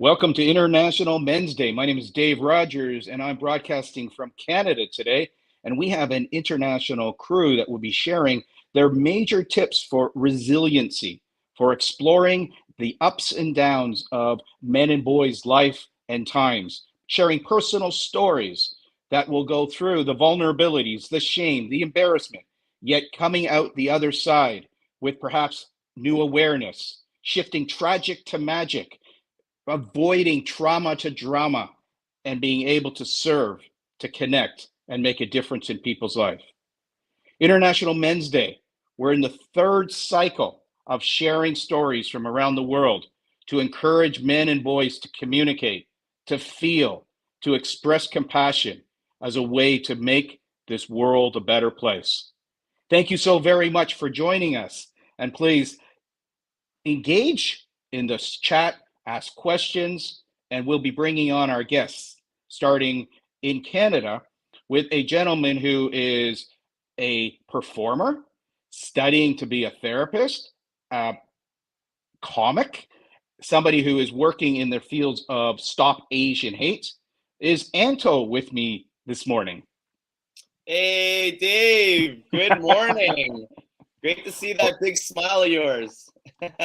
Welcome to International Men's Day. My name is Dave Rogers, and I'm broadcasting from Canada today. And we have an international crew that will be sharing their major tips for resiliency, for exploring the ups and downs of men and boys' life and times, sharing personal stories that will go through the vulnerabilities, the shame, the embarrassment, yet coming out the other side with perhaps new awareness, shifting tragic to magic, avoiding trauma to drama, and being able to serve, to connect, and make a difference in people's life. International Men's Day, we're in the third cycle of sharing stories from around the world to encourage men and boys to communicate, to feel, to express compassion as a way to make this world a better place. Thank you so very much for joining us. And please engage in this chat, ask questions, and we'll be bringing on our guests, starting in Canada with a gentleman who is a performer, studying to be a therapist, a comic, somebody who is working in the fields of Stop Asian Hate. Is Anto with me this morning? Hey, Dave. Good morning. Great to see that big smile of yours.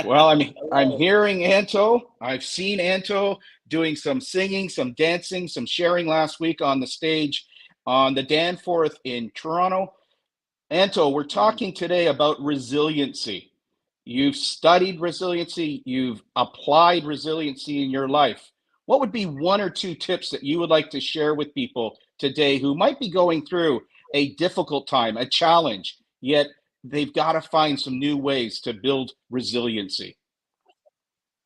Well, I'm hearing Anto. I've seen Anto doing some singing, some dancing, some sharing last week on the stage on the Danforth in Toronto. Anto, we're talking today about resiliency. You've studied resiliency, you've applied resiliency in your life. What would be one or two tips that you would like to share with people today who might be going through a difficult time, a challenge, yet they've got to find some new ways to build resiliency?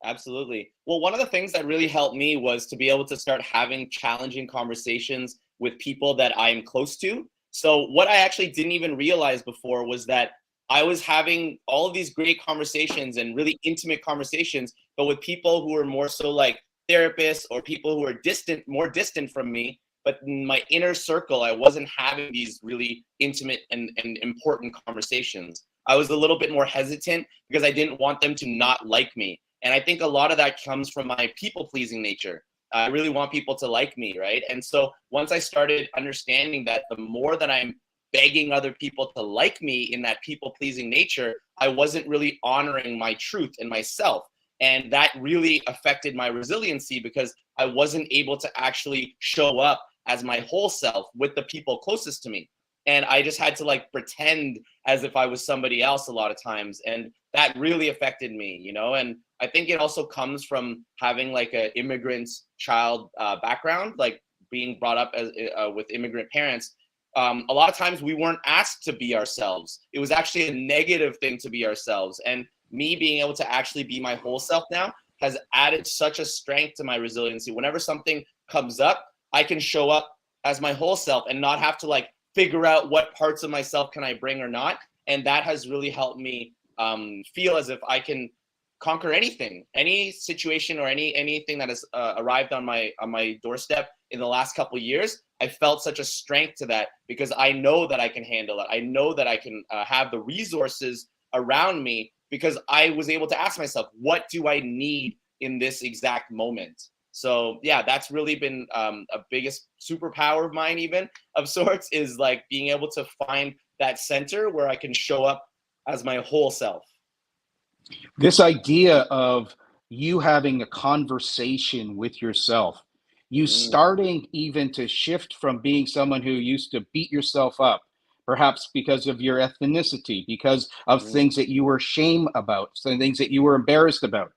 Absolutely. Well, one of the things that really helped me was to be able to start having challenging conversations with people that I'm close to. So what I actually didn't even realize before was that I was having all of these great conversations and really intimate conversations, but with people who are more so like therapists or people who are distant, more distant from me. But in my inner circle, I wasn't having these really intimate and important conversations. I was a little bit more hesitant because I didn't want them to not like me. And I think a lot of that comes from my people-pleasing nature. I really want people to like me, right? And so once I started understanding that the more that I'm begging other people to like me in that people-pleasing nature, I wasn't really honoring my truth and myself. And that really affected my resiliency because I wasn't able to actually show up as my whole self with the people closest to me. And I just had to like pretend as if I was somebody else a lot of times. And that really affected me, you know? And I think it also comes from having like an immigrant child background, like being brought up as with immigrant parents. A lot of times we weren't asked to be ourselves. It was actually a negative thing to be ourselves. And me being able to actually be my whole self now has added such a strength to my resiliency. Whenever something comes up, I can show up as my whole self and not have to like figure out what parts of myself can I bring or not. And that has really helped me feel as if I can conquer anything, any situation or anything that has arrived on my doorstep in the last couple of years. I felt such a strength to that because I know that I can handle it. I know that I can have the resources around me because I was able to ask myself, what do I need in this exact moment? So yeah, that's really been a biggest superpower of mine, even of sorts, is like being able to find that center where I can show up as my whole self. This idea of you having a conversation with yourself, you starting even to shift from being someone who used to beat yourself up, perhaps because of your ethnicity, because of things that you were ashamed about, some things that you were embarrassed about.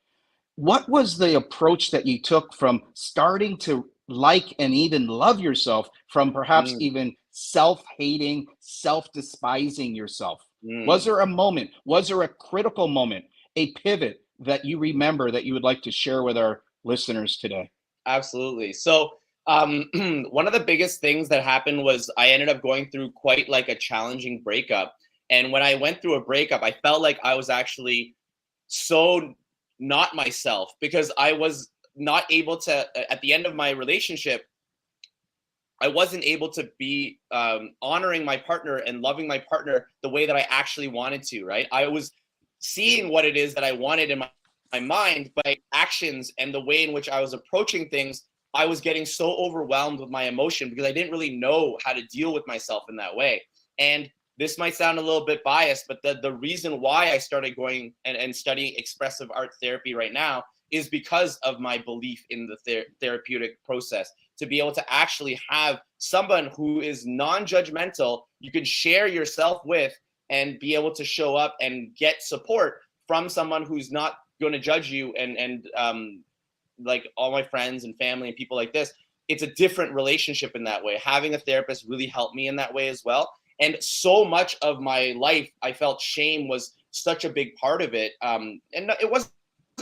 What was the approach that you took from starting to like and even love yourself from perhaps even self-hating, self-despising yourself? Was there a moment, was there a critical moment, a pivot that you remember that you would like to share with our listeners today? Absolutely. So one of the biggest things that happened was I ended up going through quite like a challenging breakup. And when I went through a breakup, I felt like I was actually so not myself because I was not able to, at the end of my relationship, I wasn't able to be honoring my partner and loving my partner the way that I actually wanted to, right? I was seeing what it is that I wanted in my my mind, but my actions and the way in which I was approaching things, I was getting so overwhelmed with my emotion because I didn't really know how to deal with myself in that way. And this might sound a little bit biased, but the reason why I started going and studying expressive art therapy right now is because of my belief in the therapeutic process. To be able to actually have someone who is non-judgmental, you can share yourself with and be able to show up and get support from someone who's not going to judge you. And like all my friends and family and people like this, it's a different relationship in that way. Having a therapist really helped me in that way as well. And so much of my life, I felt shame was such a big part of it. And it wasn't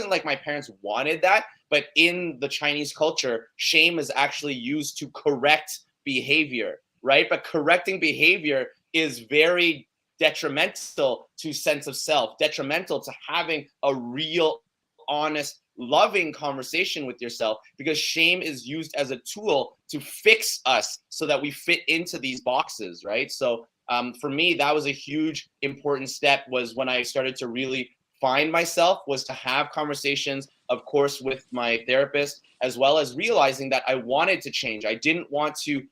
like my parents wanted that, but in the Chinese culture, shame is actually used to correct behavior, right? But correcting behavior is very detrimental to sense of self, detrimental to having a real, honest, loving conversation with yourself, because shame is used as a tool to fix us so that we fit into these boxes, right? So for me, that was a huge, important step, was when I started to really find myself, was to have conversations, of course, with my therapist, as well as realizing that I wanted to change. I didn't want to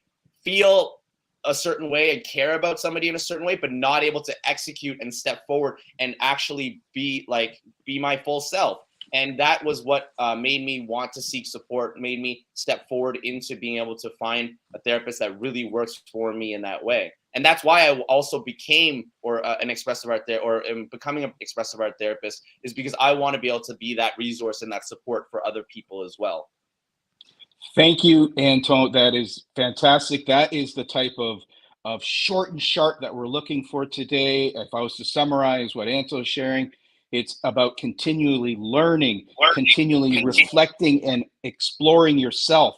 feel a certain way and care about somebody in a certain way, but not able to execute and step forward and actually be my full self. And that was what made me want to seek support, made me step forward into being able to find a therapist that really works for me in that way. And that's why I also became an expressive art becoming an expressive art therapist, is because I want to be able to be that resource and that support for other people as well. Thank you, Anton. That is fantastic. That is the type of short and sharp that we're looking for today. If I was to summarize what Anton is sharing, it's about continually learning, continually reflecting and exploring yourself,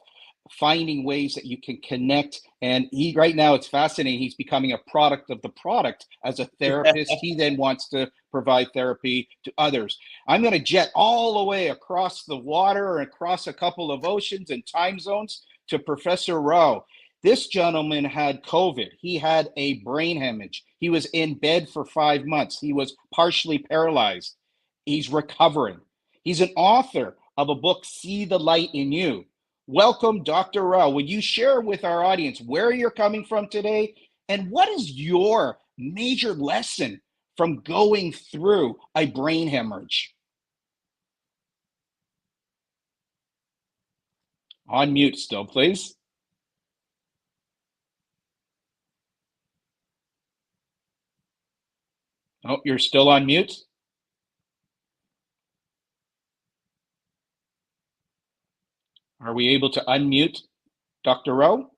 finding ways that you can connect. And right now, it's fascinating. He's becoming a product of the product as a therapist. He then wants to provide therapy to others. I'm going to jet all the way across the water and across a couple of oceans and time zones to Professor Rao. This gentleman had COVID. He had a brain hemorrhage. He was in bed for 5 months. He was partially paralyzed. He's recovering. He's an author of a book, See the Light in You. Welcome, Dr. Rao. Would you share with our audience where you're coming from today, and what is your major lesson from going through a brain hemorrhage? On mute still, please. Oh, you're still on mute. Are we able to unmute Dr. Rao?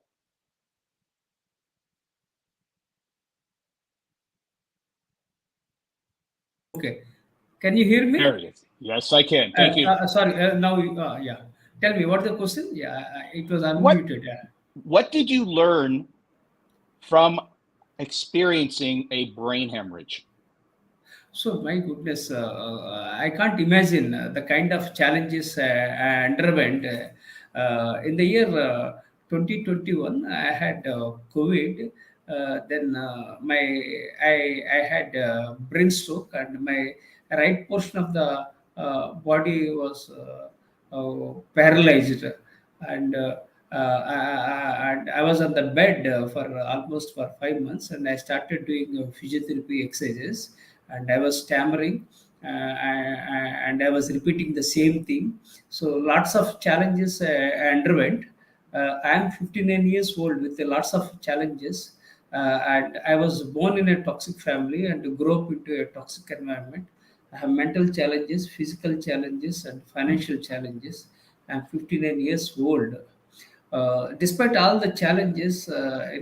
Okay. Can you hear me? There it is. Yes, I can. Thank you. Sorry. Now, yeah. Tell me, what's the question? Yeah, it was unmuted. What did you learn from experiencing a brain hemorrhage? So, my goodness, I can't imagine the kind of challenges I underwent. In the year 2021, I had COVID. Then I had brain stroke, and my right portion of the body was paralyzed, and and I was on the bed for almost for 5 months, and I started doing physiotherapy exercises, and I was stammering, and I was repeating the same thing. So lots of challenges I underwent. I am 59 years old with lots of challenges, and I was born in a toxic family and grew up into a toxic environment. I have mental challenges, physical challenges, and financial challenges. I'm 59 years old. Despite all the challenges, I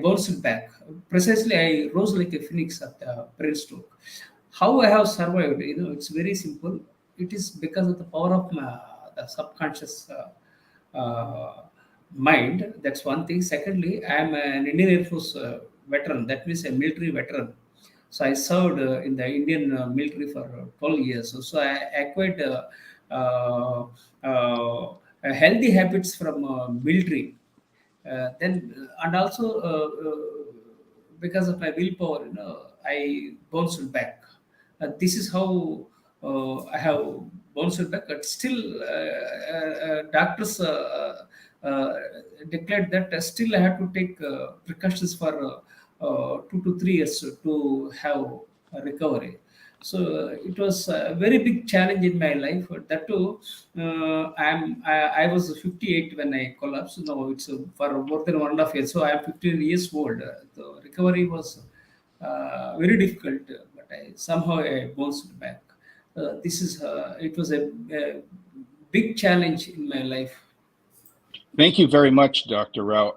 bounced back. Precisely, I rose like a phoenix at the brain stroke. How I have survived, it's very simple. It is because of the power of the subconscious mind. That's one thing. Secondly, I am an Indian Air Force veteran. That means a military veteran. So I served in the Indian military for 12 years. So I acquired uh, healthy habits from military. Then and also because of my willpower, I bounced back. This is how I have bounced back. But still, doctors uh, declared that still I have to take precautions for 2 to 3 years to have a recovery. So it was a very big challenge in my life. That too, I was 58 when I collapsed. No, it's for more than 1.5 years. So I am 15 years old. The recovery was very difficult, but somehow I bounced back. This is it was a big challenge in my life. Thank you very much, Dr. Rao.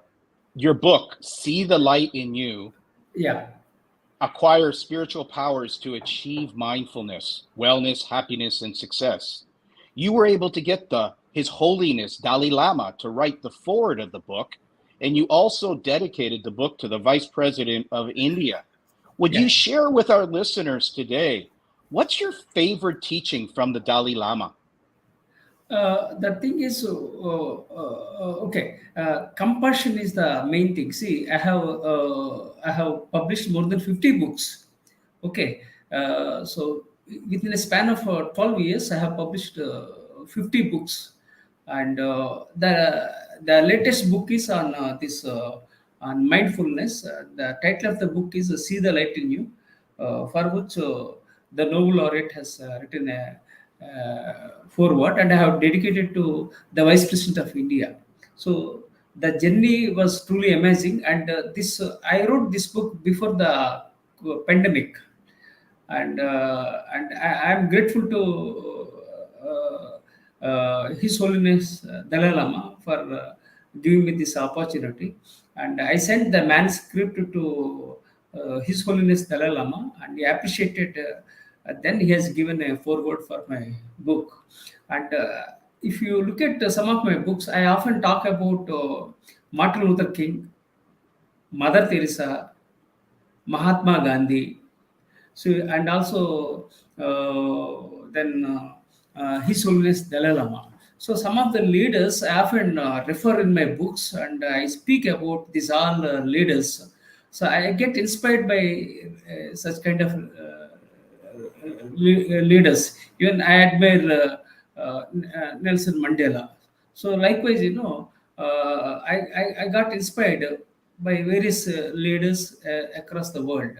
Your book, See the Light in You, Yeah. Acquire Spiritual Powers to Achieve Mindfulness, Wellness, Happiness, and Success. You were able to get His Holiness Dalai Lama to write the foreword of the book, and you also dedicated the book to the Vice President of India. Would you Yeah. share with our listeners today, what's your favorite teaching from the Dalai Lama? The thing is, okay. Compassion is the main thing. See, I have published more than 50 books. Okay, so within a span of 12 years, I have published 50 books, and the latest book is on this on mindfulness. The title of the book is "See the Light in You," for which the Nobel laureate has written a forward, and I have dedicated to the Vice President of India. So the journey was truly amazing, and this I wrote this book before the pandemic, and I am grateful to His Holiness Dalai Lama for giving me this opportunity, and I sent the manuscript to His Holiness Dalai Lama, and he appreciated. Then he has given a foreword for my book, and if you look at some of my books, I often talk about Martin Luther King, Mother Teresa, Mahatma Gandhi, so and also then His Holiness Dalai Lama. So some of the leaders I often refer in my books, and I speak about these all leaders. So I get inspired by such kind of leaders. Even I admire Nelson Mandela. So likewise, I got inspired by various leaders across the world.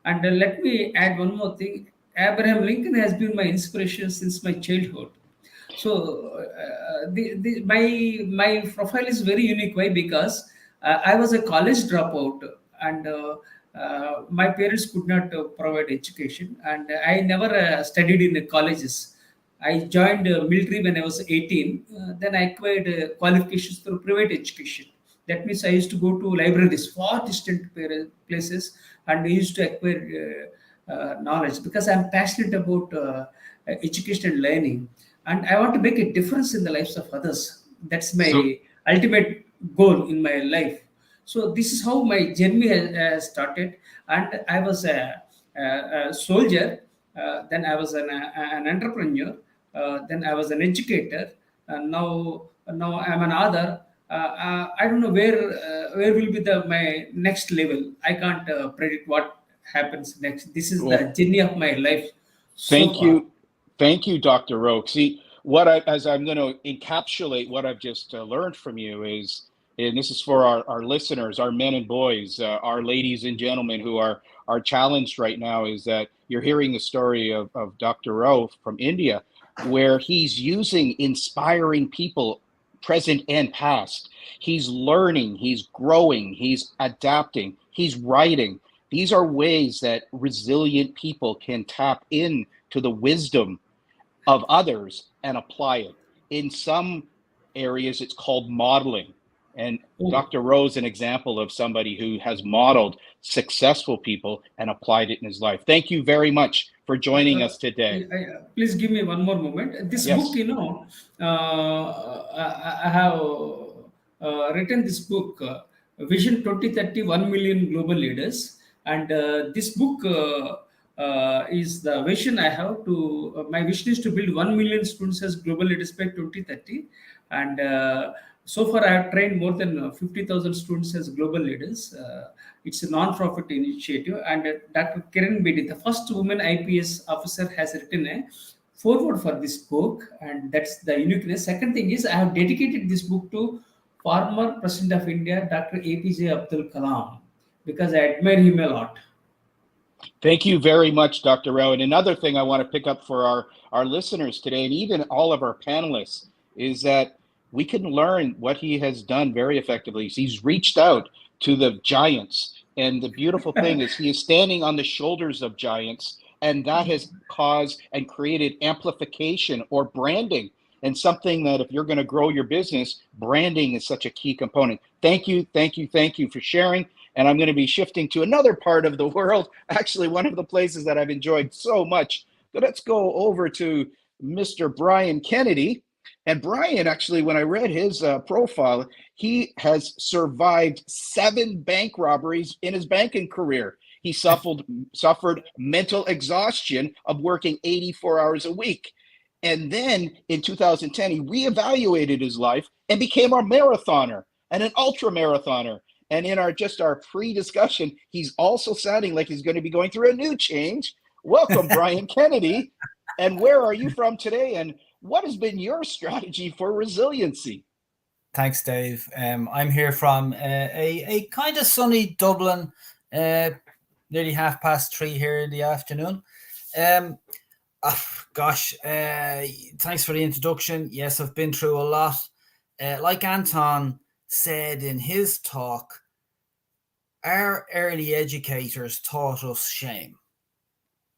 And let me add one more thing. Abraham Lincoln has been my inspiration since my childhood. So my profile is very unique. Why? Because I was a college dropout, and my parents could not provide education, and I never studied in the colleges. I joined military when I was 18. Then I acquired qualifications through private education. That means I used to go to libraries, far distant places, and I used to acquire knowledge because I'm passionate about education and learning, and I want to make a difference in the lives of others. That's So, my ultimate goal in my life. So this is how my journey has started, and I was a soldier. Then I was an entrepreneur. Then I was an educator. And now I'm an author. I don't know where will be the my next level. I can't predict what happens next. This is well, the journey of my life so thank far. you. Thank you, Dr. Roque. See, as I'm going to encapsulate what I've just learned from you is, and this is for our listeners, our men and boys, our ladies and gentlemen who are challenged right now, is that you're hearing the story of Dr. Roque from India, where he's using inspiring people, present and past. He's learning, he's growing, he's adapting, he's writing. These are ways that resilient people can tap in to the wisdom of others and apply it. In some areas, it's called modeling. And Oh, Dr. Rowe's an example of somebody who has modeled successful people and applied it in his life. Thank you very much for joining us today. please give me one more moment. This book, Yes. I have written this book, Vision 2030, 1 million global leaders. And this book is the vision I have my vision is to build 1 million students as global leaders by 2030. And So far, I have trained more than 50,000 students as global leaders. It's a non-profit initiative, and Dr. Kiran Bedi, the first woman IPS officer, has written a foreword for this book, and that's the uniqueness. Second thing is, I have dedicated this book to former President of India, Dr. APJ Abdul Kalam, because I admire him a lot. Thank you very much, Dr. Rao. And another thing I want to pick up for our listeners today, and even all of our panelists, is that we can learn what he has done very effectively. He's reached out to the giants. And the beautiful thing is he is standing on the shoulders of giants, and that has caused and created amplification or branding. And something that if you're going to grow your business, branding is such a key component. Thank you, thank you, thank you for sharing. And I'm going to be shifting to another part of the world, actually one of the places that I've enjoyed so much. But let's go over to Mr. Brian Kennedy. And Brian, actually, when I read his profile, he has survived 7 bank robberies in his banking career. He suffered mental exhaustion of working 84 hours a week. And then in 2010, he reevaluated his life and became a marathoner and an ultra marathoner. And in our pre-discussion, he's also sounding like he's going to be going through a new change. Welcome, Brian Kennedy. And where are you from today? And what has been your strategy for resiliency? Thanks, Dave. I'm here from a kind of sunny Dublin, nearly 3:30 here in the afternoon. Thanks for the introduction. Yes, I've been through a lot. Like Anton said in his talk, our early educators taught us shame.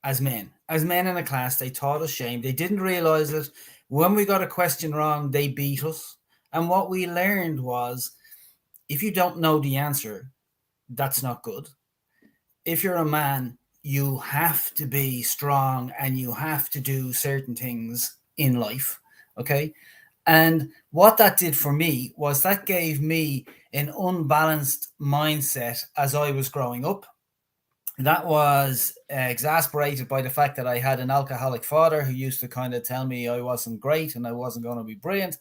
As men in a class, they taught us shame. They didn't realize it. When we got a question wrong, they beat us. And what we learned was, if you don't know the answer, that's not good. If you're a man, you have to be strong and you have to do certain things in life. Okay. And what that did for me was that gave me an unbalanced mindset as I was growing up. That was exasperated by the fact that I had an alcoholic father who used to kind of tell me I wasn't great and I wasn't going to be brilliant.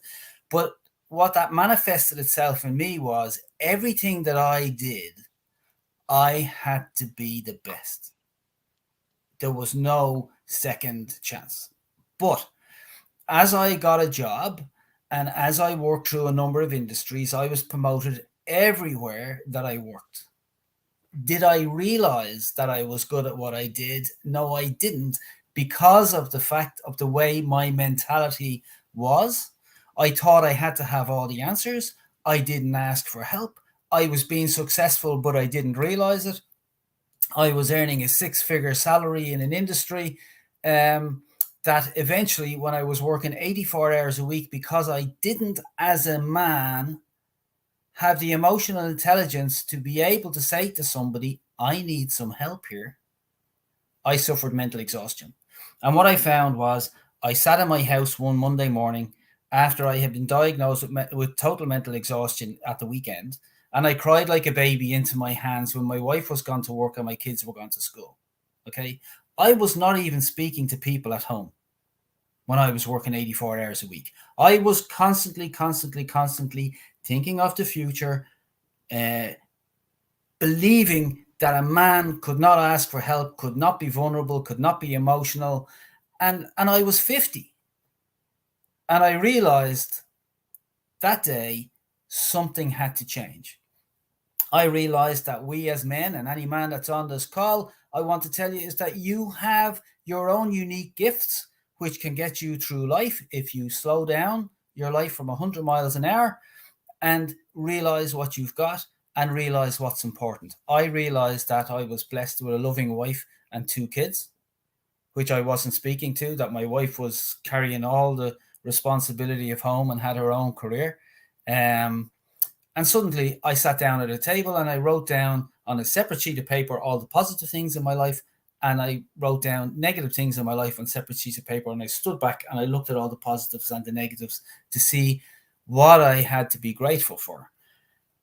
But what that manifested itself in me was everything that I did, I had to be the best. There was no second chance. But as I got a job and as I worked through a number of industries, I was promoted everywhere that I worked. Did I realize that I was good at what I did? No, I didn't, because of the fact of the way my mentality was. I thought I had to have all the answers. I didn't ask for help. I was being successful, but I didn't realize it. I was earning a 6-figure salary in an industry that eventually, when I was working 84 hours a week, because I didn't, as a man, have the emotional intelligence to be able to say to somebody, I need some help here, I suffered mental exhaustion. And what I found was I sat in my house one Monday morning after I had been diagnosed with total mental exhaustion at the weekend, and I cried like a baby into my hands when my wife was gone to work and my kids were gone to school. Okay. I was not even speaking to people at home when I was working 84 hours a week. I was constantly thinking of the future, believing that a man could not ask for help, could not be vulnerable, could not be emotional. And I was 50. And I realized that day something had to change. I realized that we as men, and any man that's on this call, I want to tell you, is that you have your own unique gifts which can get you through life if you slow down your life from 100 miles an hour and realize what you've got and realize what's important. I realized that I was blessed with a loving wife and 2 kids, which I wasn't speaking to, that my wife was carrying all the responsibility of home and had her own career. And suddenly I sat down at a table and I wrote down on a separate sheet of paper all the positive things in my life, and I wrote down negative things in my life on separate sheets of paper, and I stood back and I looked at all the positives and the negatives to see what I had to be grateful for.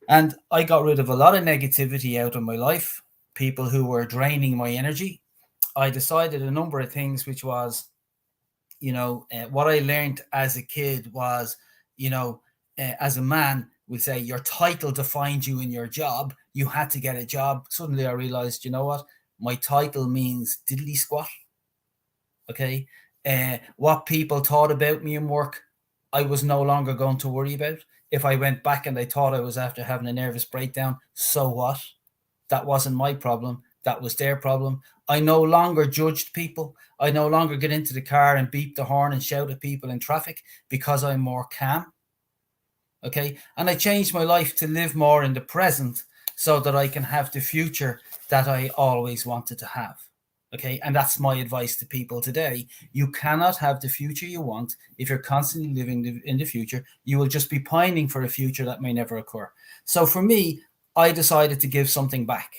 And I got rid of a lot of negativity out of my life, people who were draining my energy. I decided a number of things, which was, what I learned as a kid was, as a man, would say your title defined you in your job. You had to get a job. Suddenly I realized, you know what? My title means diddly squat. Okay. What people thought about me in work, I was no longer going to worry about. If I went back and they thought I was after having a nervous breakdown, so what? That wasn't my problem. That was their problem. I no longer judged people. I no longer get into the car and beep the horn and shout at people in traffic because I'm more calm. Okay. And I changed my life to live more in the present so that I can have the future that I always wanted to have. Okay. And that's my advice to people today. You cannot have the future you want if you're constantly living in the future. You will just be pining for a future that may never occur. So for me, I decided to give something back.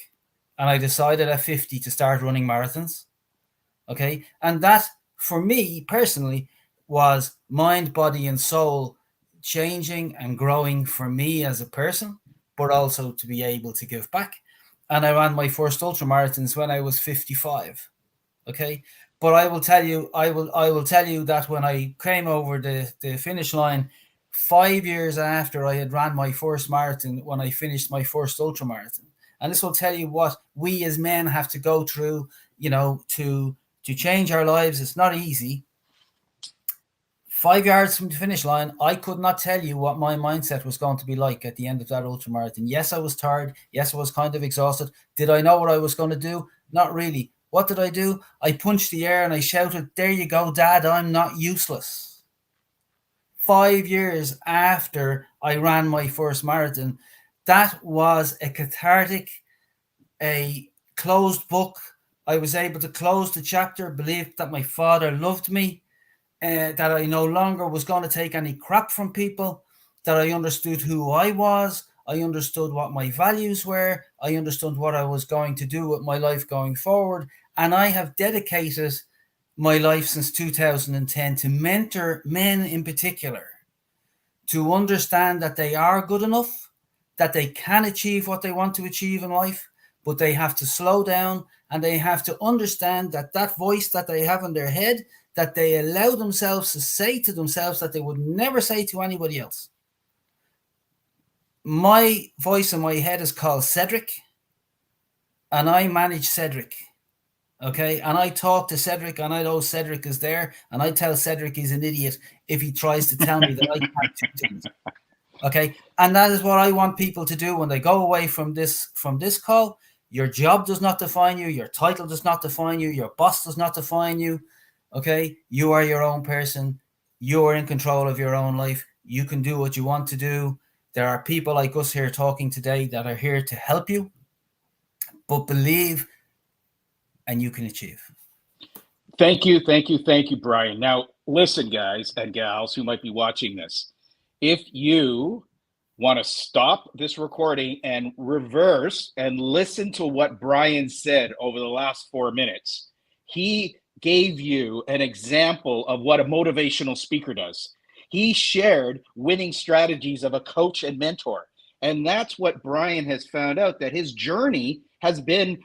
And I decided at 50 to start running marathons. Okay. And that, for me personally, was mind, body, and soul changing and growing for me as a person, but also to be able to give back. And I ran my first ultramarathons when I was 55. Okay. But I will tell you that when I came over the finish line, 5 years after I had ran my first marathon, when I finished my first ultramarathon, and this will tell you what we as men have to go through, to change our lives. It's not easy. 5 yards from the finish line, I could not tell you what my mindset was going to be like at the end of that ultramarathon. Yes, I was tired. Yes, I was kind of exhausted. Did I know what I was going to do? Not really. What did I do? I punched the air and I shouted, "There you go, Dad, I'm not useless." 5 years after I ran my first marathon, that was a cathartic, a closed book. I was able to close the chapter, believe that my father loved me, that I no longer was going to take any crap from people, that I understood who I was, I understood what my values were, I understood what I was going to do with my life going forward, and I have dedicated my life since 2010 to mentor men in particular, to understand that they are good enough, that they can achieve what they want to achieve in life, but they have to slow down and they have to understand that that voice that they have in their head, that they allow themselves to say to themselves that they would never say to anybody else. My voice in my head is called Cedric, and I manage Cedric. Okay, and I talk to Cedric, and I know Cedric is there, and I tell Cedric he's an idiot if he tries to tell me that I can't do things. Okay, and that is what I want people to do when they go away from this call. Your job does not define you. Your title does not define you. Your boss does not define you. Okay, you are your own person. You are in control of your own life. You can do what you want to do. There are people like us here talking today that are here to help you, but believe and you can achieve. Thank you, Brian. Now, listen, guys and gals who might be watching this. If you want to stop this recording and reverse and listen to what Brian said over the last 4 minutes, he gave you an example of what a motivational speaker does. He shared winning strategies of a coach and mentor. And that's what Brian has found out, that his journey has been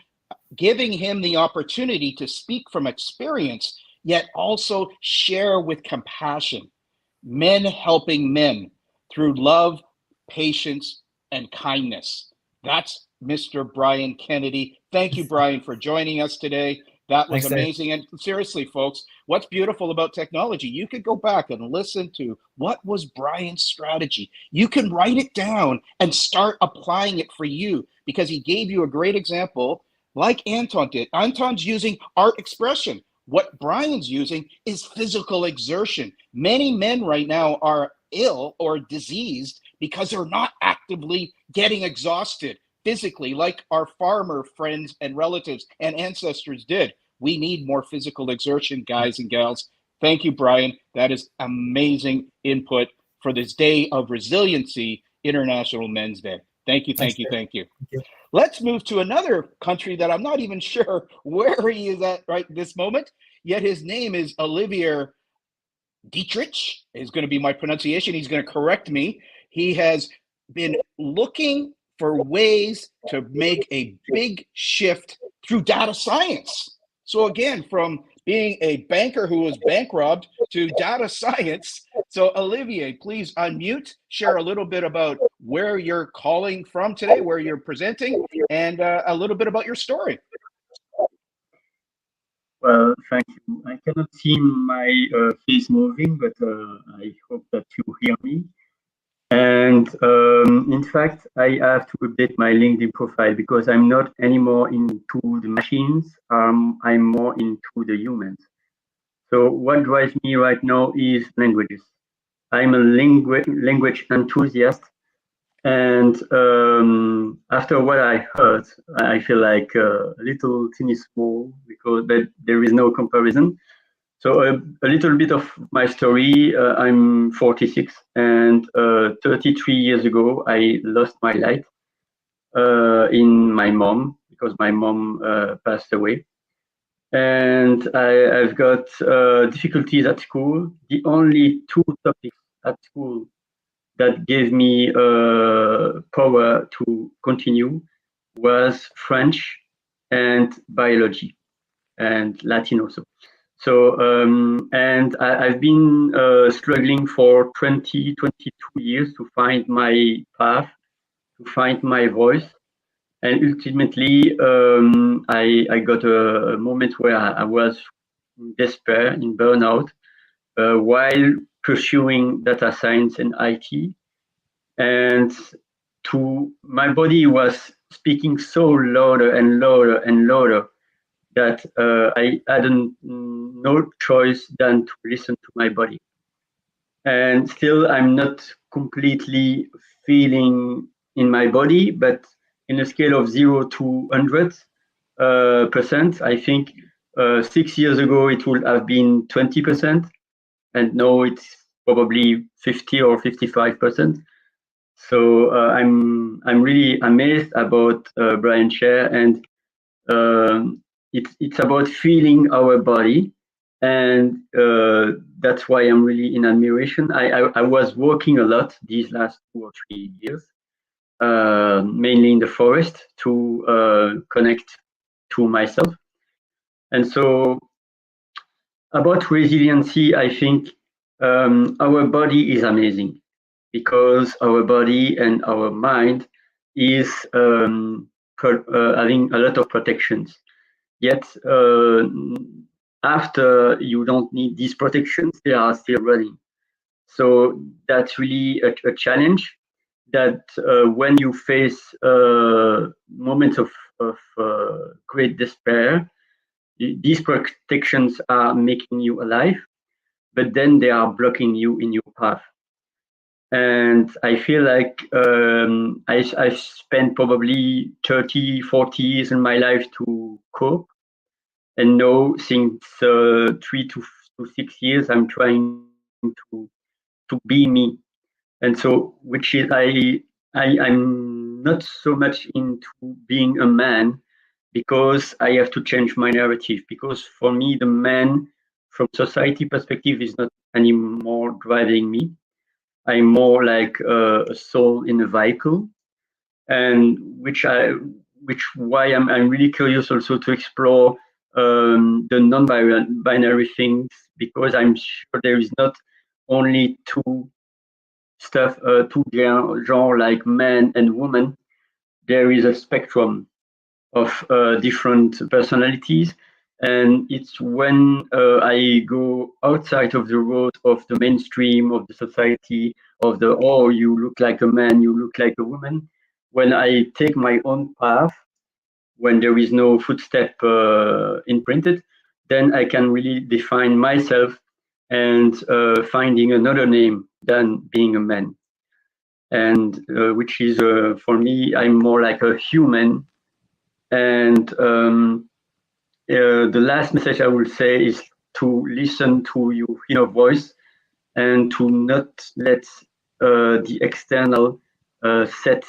giving him the opportunity to speak from experience, yet also share with compassion. Men helping men through love, patience, and kindness. That's Mr. Brian Kennedy. Thank you, Brian, for joining us today. That was amazing. And seriously, folks, what's beautiful about technology, you could go back and listen to what was Brian's strategy. You can write it down and start applying it for you, because he gave you a great example like Anton did. Anton's using art expression. What Brian's using is physical exertion. Many men right now are ill or diseased because they're not actively getting exhausted physically like our farmer friends and relatives and ancestors did. We need more physical exertion, guys and gals. Thank you, Brian. That is amazing input for this day of Resiliency, International Men's Day. Thank you. Let's move to another country that I'm not even sure where he is at right this moment, yet his name is Olivier Dierickx, is going to be my pronunciation. He's going to correct me. He has been looking for ways to make a big shift through data science. So again, from being a banker who was bank robbed to data science, So Olivier, please unmute, share a little bit about where you're calling from today, where you're presenting, and a little bit about your story. Well, thank you. I cannot see my face moving, but I hope that you hear me. And in fact, I have to update my LinkedIn profile because I'm not anymore into the machines. I'm more into the humans. So what drives me right now is languages. I'm a language enthusiast. And after what I heard, I feel like a little teeny small because there is no comparison. So a little bit of my story. I'm 46, and 33 years ago, I lost my life in my mom because my mom passed away. And I've got difficulties at school. The only two topics at school that gave me power to continue was French and biology and Latin also. So, and I've been struggling for 22 years to find my path, to find my voice. And ultimately, I got a moment where I was in despair, in burnout, while pursuing data science and IT. And my body was speaking so louder and louder and louder that I had no choice than to listen to my body. And still, I'm not completely feeling in my body, but in a scale of 0 to 100%, I think 6 years ago it would have been 20%, and now it's probably 50 or 55%. So I'm really amazed about Brian Share, and it's about feeling our body, and that's why I'm really in admiration. I was working a lot these last 2 or 3 years, mainly in the forest to connect to myself. And so about resiliency, I think our body is amazing because our body and our mind is having a lot of protections. Yet after you don't need these protections, they are still running. So that's really a challenge that when you face moments of great despair, these protections are making you alive, but then they are blocking you in your path. And I feel like I've spent probably 30, 40 years in my life to cope. And now, since 3 to 6 years, I'm trying to be me. And so, which is I'm not so much into being a man because I have to change my narrative. Because for me, the man, from society perspective, is not anymore driving me. I'm more like a soul in a vehicle, and which why I'm really curious also to explore the non-binary things, because I'm sure there is not only two genre like man and woman. There is a spectrum of different personalities, and it's when I go outside of the road of the mainstream of the society of the oh, you look like a man, you look like a woman. When I take my own path, when there is no footstep imprinted, then I can really define myself and finding another name than being a man. And which is for me, I'm more like a human. And the last message I will say is to listen to your inner voice and to not let the external set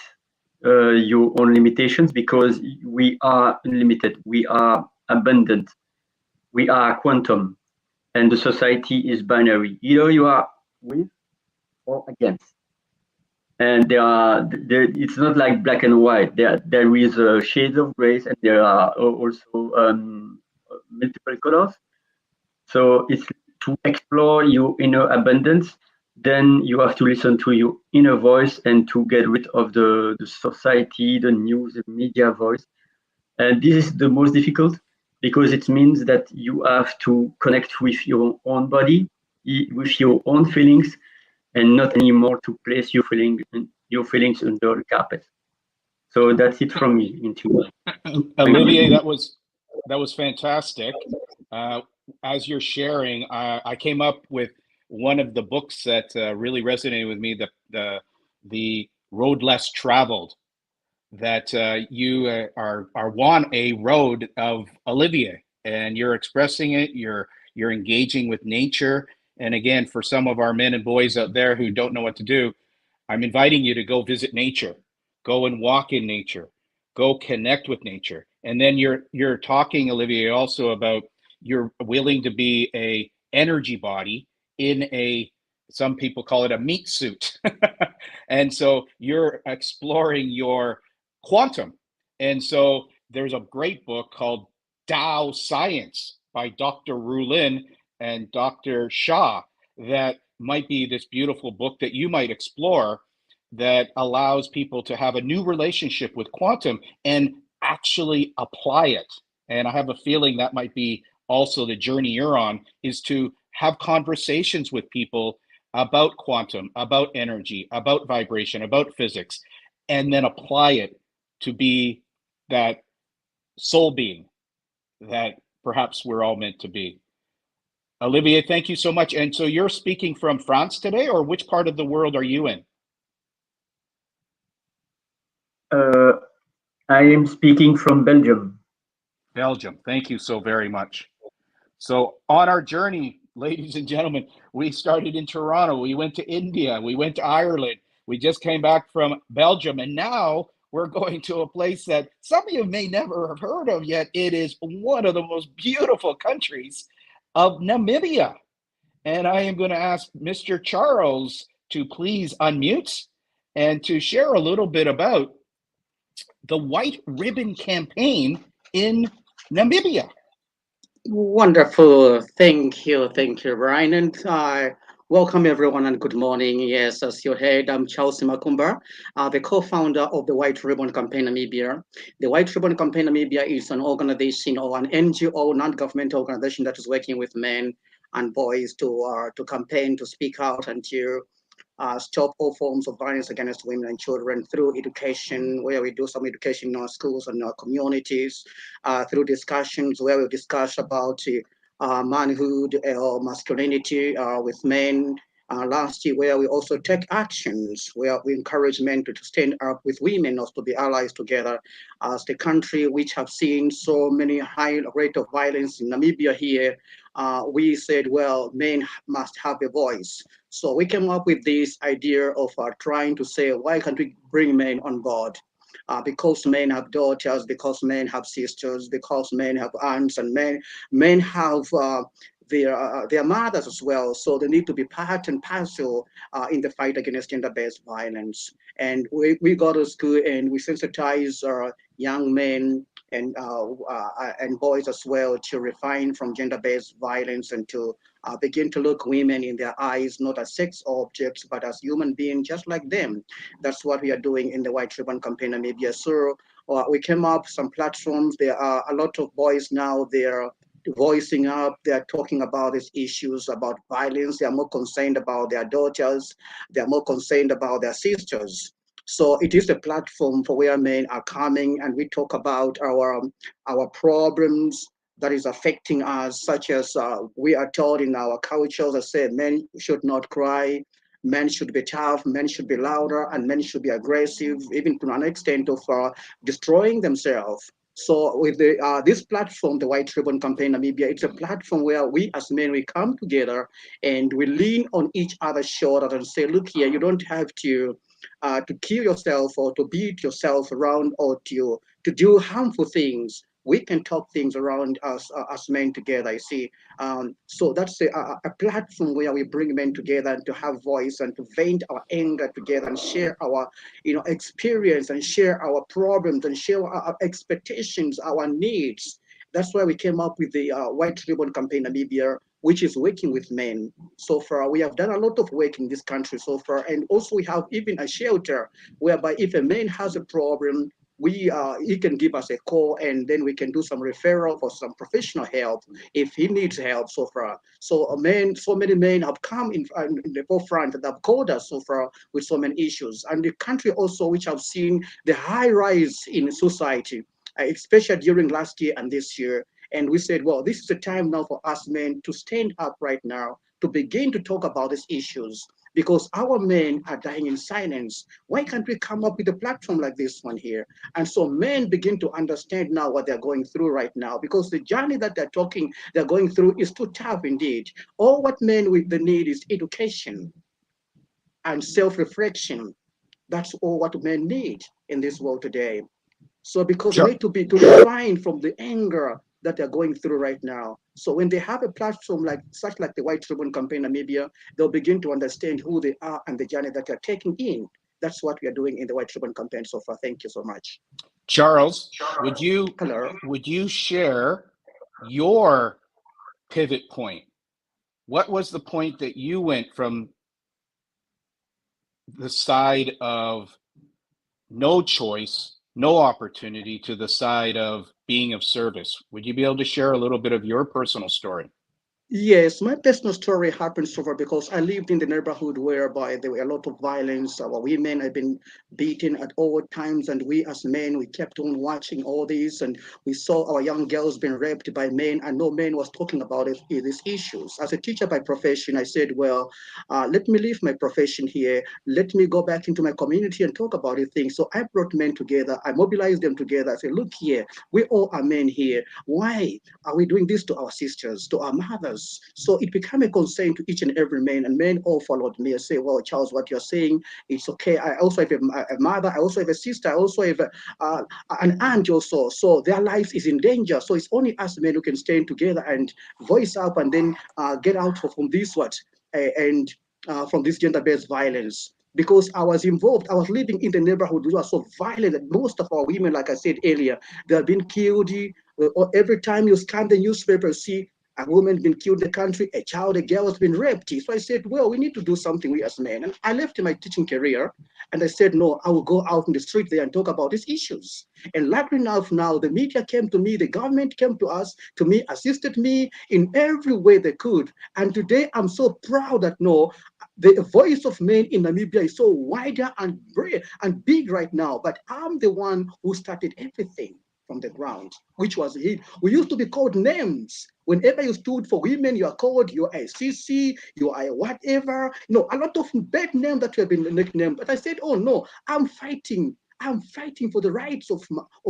your own limitations, because we are unlimited, we are abundant, we are quantum, and the society is binary. Either you are with or against. And it's not like black and white. There is a shades of grays, and there are also multiple colors. So it's to explore your inner abundance, then you have to listen to your inner voice and to get rid of the society, the news, the media voice. And this is the most difficult because it means that you have to connect with your own body, with your own feelings, and not anymore to place your feelings under the carpet. So that's it from me. Olivier, that was fantastic. As you're sharing, I came up with one of the books that really resonated with me, the Road Less Traveled, that you are on a road of Olivier, and you're expressing it. You're engaging with nature. And again, for some of our men and boys out there who don't know what to do, I'm inviting you to go visit nature, go and walk in nature, go connect with nature. And then you're talking, Olivier, also about you're willing to be a energy body in a, some people call it a meat suit. And so you're exploring your quantum. And so there's a great book called Tao Science by Dr. Rulin and Dr. Shah that might be this beautiful book that you might explore, that allows people to have a new relationship with quantum and actually apply it. And I have a feeling that might be also the journey you're on, is to have conversations with people about quantum, about energy, about vibration, about physics, and then apply it to be that soul being that perhaps we're all meant to be. Olivier, thank you so much. And so you're speaking from France today, or which part of the world are you in? I am speaking from Belgium. Belgium. Thank you so very much. So on our journey, ladies and gentlemen, we started in Toronto. We went to India. We went to Ireland. We just came back from Belgium. And now we're going to a place that some of you may never have heard of yet. It is one of the most beautiful countries of Namibia. And I am going to ask Mr. Charles to please unmute and to share a little bit about the White Ribbon Campaign in Namibia. Wonderful. Thank you, Brian. And welcome everyone and good morning. Yes, as you heard, I'm Charles Simakumba, the co-founder of the White Ribbon Campaign Namibia. The White Ribbon Campaign Namibia is an organization or an NGO, non-governmental organization that is working with men and boys to campaign, to speak out, and to stop all forms of violence against women and children through education, where we do some education in our schools and our communities, through discussions where we discuss about manhood or masculinity with men. Last year, where we also take actions, where we encourage men to stand up with women, also to be allies together. As the country which have seen so many high rate of violence in Namibia here, we said, well, men must have a voice. So we came up with this idea of trying to say, why can't we bring men on board? Because men have daughters, because men have sisters, because men have aunts, and men have their mothers as well. So they need to be part and parcel in the fight against gender-based violence. And we go to school and we sensitize young men and boys as well to refrain from gender-based violence and to begin to look women in their eyes, not as sex objects, but as human beings just like them. That's what we are doing in the White Ribbon Campaign Namibia. So we came up some platforms. There are a lot of boys now, they're voicing up, they're talking about these issues about violence. They are more concerned about their daughters. They're more concerned about their sisters. So it is a platform for where men are coming and we talk about our problems that is affecting us, such as we are taught in our cultures that say men should not cry, men should be tough, men should be louder, and men should be aggressive, even to an extent of destroying themselves. So with this platform, the White Ribbon Campaign Namibia, it's a platform where we as men, we come together and we lean on each other's shoulder and say, look here, you don't have to kill yourself or to beat yourself around or to do harmful things. We can talk things around us as men together, you see. So that's a platform where we bring men together and to have voice and to vent our anger together and share our experience and share our problems and share our expectations, our needs. That's why we came up with the White Ribbon Campaign Namibia, which is working with men. So far, we have done a lot of work in this country so far, and also we have even a shelter whereby if a man has a problem, he can give us a call, and then we can do some referral for some professional help if he needs help so far. So so many men have come in the forefront that have called us so far with so many issues, and the country also which have seen the high rise in society, especially during last year and this year. And we said, well, this is the time now for us men to stand up right now to begin to talk about these issues, because our men are dying in silence. Why can't we come up with a platform like this one here? And so men begin to understand now what they're going through right now, because the journey that they're going through is too tough indeed. All what men with the need is education and self-reflection. That's all what men need in this world today. So because they need to refrain from the anger that they're going through right now. So when they have a platform like the White Ribbon Campaign Namibia, they'll begin to understand who they are and the journey that they're taking in. That's what we are doing in the White Ribbon Campaign so far. Thank you so much. Charles, would you share your pivot point? What was the point that you went from the side of no choice, no opportunity, to the side of being of service? Would you be able to share a little bit of your personal story? Yes, my personal story happens over because I lived in the neighborhood whereby there were a lot of violence. Our women had been beaten at all times, and we as men, we kept on watching all this, and we saw our young girls being raped by men, and no man was talking about these issues. As a teacher by profession, I said, well, let me leave my profession here. Let me go back into my community and talk about these things. So I brought men together. I mobilized them together. I said, look here, we all are men here. Why are we doing this to our sisters, to our mothers? So it became a concern to each and every man, and men all followed me and say, well, Charles, what you're saying, it's okay. I also have a mother, I also have a sister, I also have an aunt also. So their life is in danger. So it's only us men who can stand together and voice up and then get out from this from this gender-based violence. Because I was involved, I was living in the neighborhood which was so violent that most of our women, like I said earlier, they have been killed. Every time you scan the newspaper, see a woman been killed in the country, a child, a girl has been raped. So I said, well, we need to do something, we as men. And I left my teaching career and I said, no, I will go out in the street there and talk about these issues. And luckily enough, now the media came to me, the government came to us, to me, assisted me in every way they could. And today I'm so proud that no, the voice of men in Namibia is so wider and big right now, but I'm the one who started everything from the ground, which was it. We used to be called names. Whenever you stood for women, you are called, you're a CC, you are a whatever. No, a lot of bad names that you have been nicknamed. But I said, oh no, I'm fighting for the rights of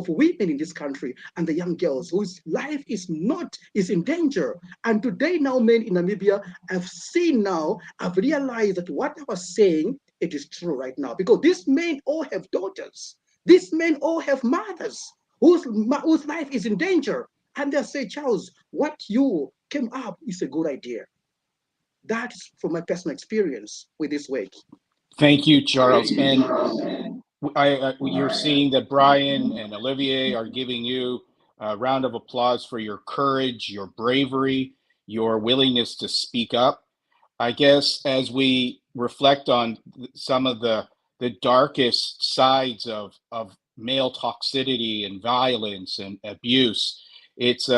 women in this country and the young girls whose life is in danger. And today now men in Namibia have seen now, I've realized that what I was saying, it is true right now, because these men all have daughters. These men all have mothers whose life is in danger. And they say, Charles, what you came up is a good idea. That's from my personal experience with this work. Thank you, Charles. And you're seeing that Brian and Olivier are giving you a round of applause for your courage, your bravery, your willingness to speak up. I guess as we reflect on some of the darkest sides of male toxicity and violence and abuse, it's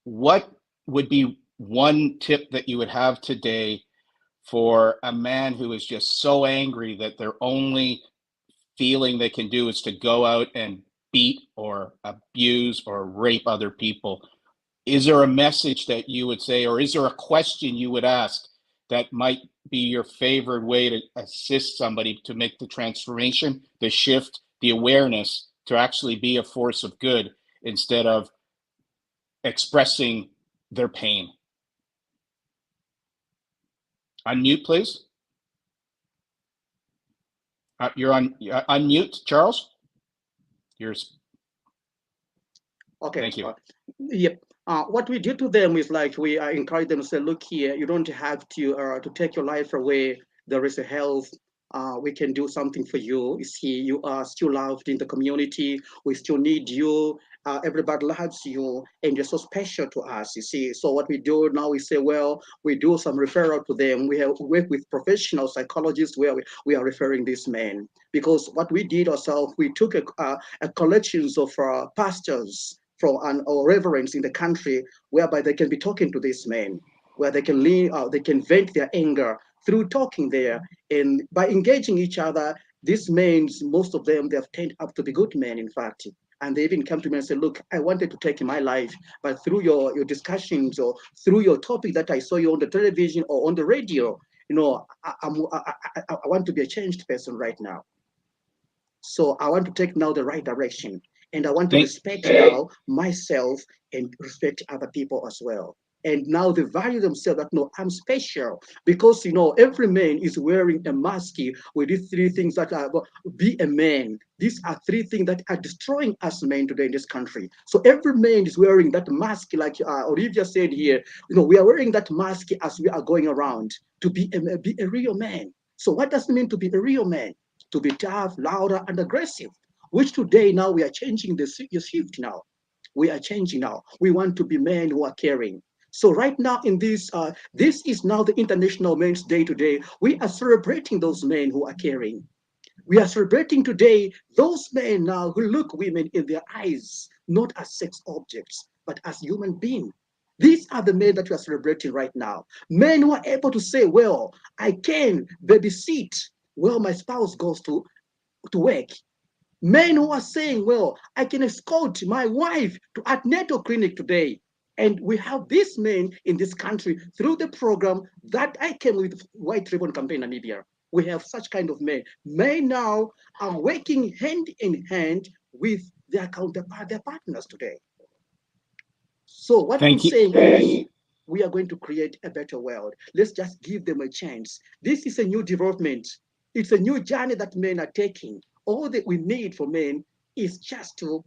what would be one tip that you would have today for a man who is just so angry that their only feeling they can do is to go out and beat or abuse or rape other people? Is there a message that you would say, or is there a question you would ask that might be your favorite way to assist somebody to make the transformation, the shift, the awareness to actually be a force of good instead of expressing their pain? Unmute, please. You're on unmute, Charles. Yours. Okay. Thank you. Yep. What we do to them is like we encourage them to say, look here, you don't have to take your life away. There is a health we can do something for you. You see, you are still loved in the community. We still need you. Everybody loves you, and you're so special to us, you see. So what we do now, we say, well, we do some referral to them. We work with professional psychologists where we are referring these men. Because what we did ourselves, we took a collections of pastors from or reverends in the country, whereby they can be talking to these men, where they can they can vent their anger through talking there. And by engaging each other, these men, most of them, they have turned up to be good men, in fact. And they even come to me and say, look, I wanted to take my life, but through your discussions or through your topic that I saw you on the television or on the radio, you know, I want to be a changed person right now. So I want to take now the right direction. And I want to respect now myself and respect other people as well. And now they value themselves that, no, I'm special. Because, you know, every man is wearing a mask with these three things that are, be a man. These are three things that are destroying us men today in this country. So every man is wearing that mask, like Olivia said here, you know, we are wearing that mask as we are going around to be a real man. So what does it mean to be a real man? To be tough, louder, and aggressive, which today now we are changing the shift now. We are changing now. We want to be men who are caring. So right now in this, this is now the International Men's Day today. We are celebrating those men who are caring. We are celebrating today those men now who look women in their eyes, not as sex objects, but as human beings. These are the men that we are celebrating right now. Men who are able to say, well, I can babysit while my spouse goes to work. Men who are saying, well, I can escort my wife to antenatal clinic today. And we have these men in this country through the program that I came with White Ribbon Campaign Namibia. We have such kind of men. Men now are working hand in hand with their counterpart, their partners today. So what I'm saying is, we are going to create a better world. Let's just give them a chance. This is a new development. It's a new journey that men are taking. All that we need for men is just to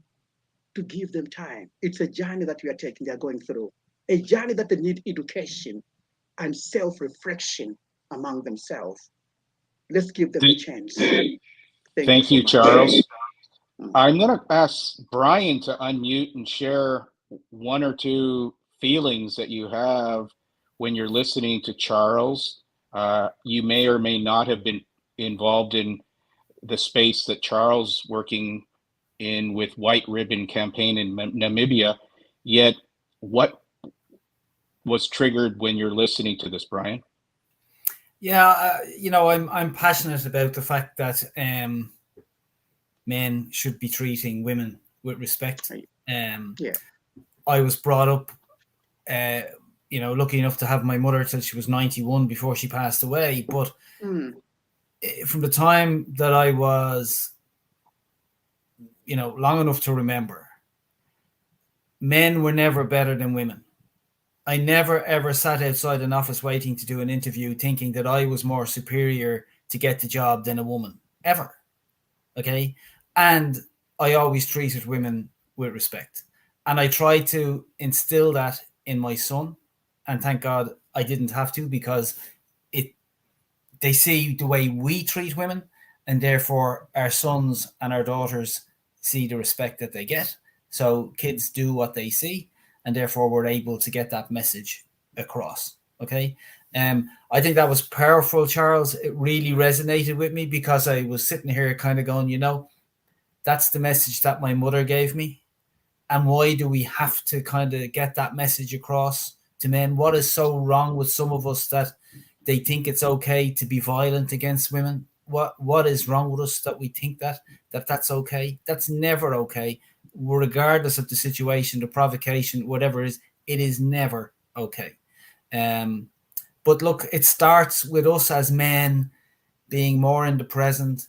give them time. It's a journey that we are taking, they are going through. A journey that they need education and self-reflection among themselves. Let's give them a chance. Thank you, Charles. I'm going to ask Brian to unmute and share one or two feelings that you have when you're listening to Charles. You may or may not have been involved in the space that Charles working in with White Ribbon Campaign in Namibia, yet what was triggered when you're listening to this, Brian? Yeah, you know, I'm passionate about the fact that men should be treating women with respect. I was brought up, you know, lucky enough to have my mother till she was 91 before she passed away. But from the time that I was, you know, long enough to remember, men were never better than women. I never ever sat outside an office waiting to do an interview thinking that I was more superior to get the job than a woman, ever. Okay. And I always treated women with respect. And I tried to instill that in my son. And thank God I didn't have to, because they see the way we treat women, and therefore our sons and our daughters see the respect that they get. So kids do what they see, and therefore we're able to get that message across. Okay. I think that was powerful, Charles. It really resonated with me, because I was sitting here kind of going, you know, that's the message that my mother gave me. And why do we have to kind of get that message across to men? What is so wrong with some of us that they think it's okay to be violent against women? What is wrong with us that we think that's okay? That's never okay, regardless of the situation, the provocation, whatever it is never okay. But look, it starts with us as men being more in the present,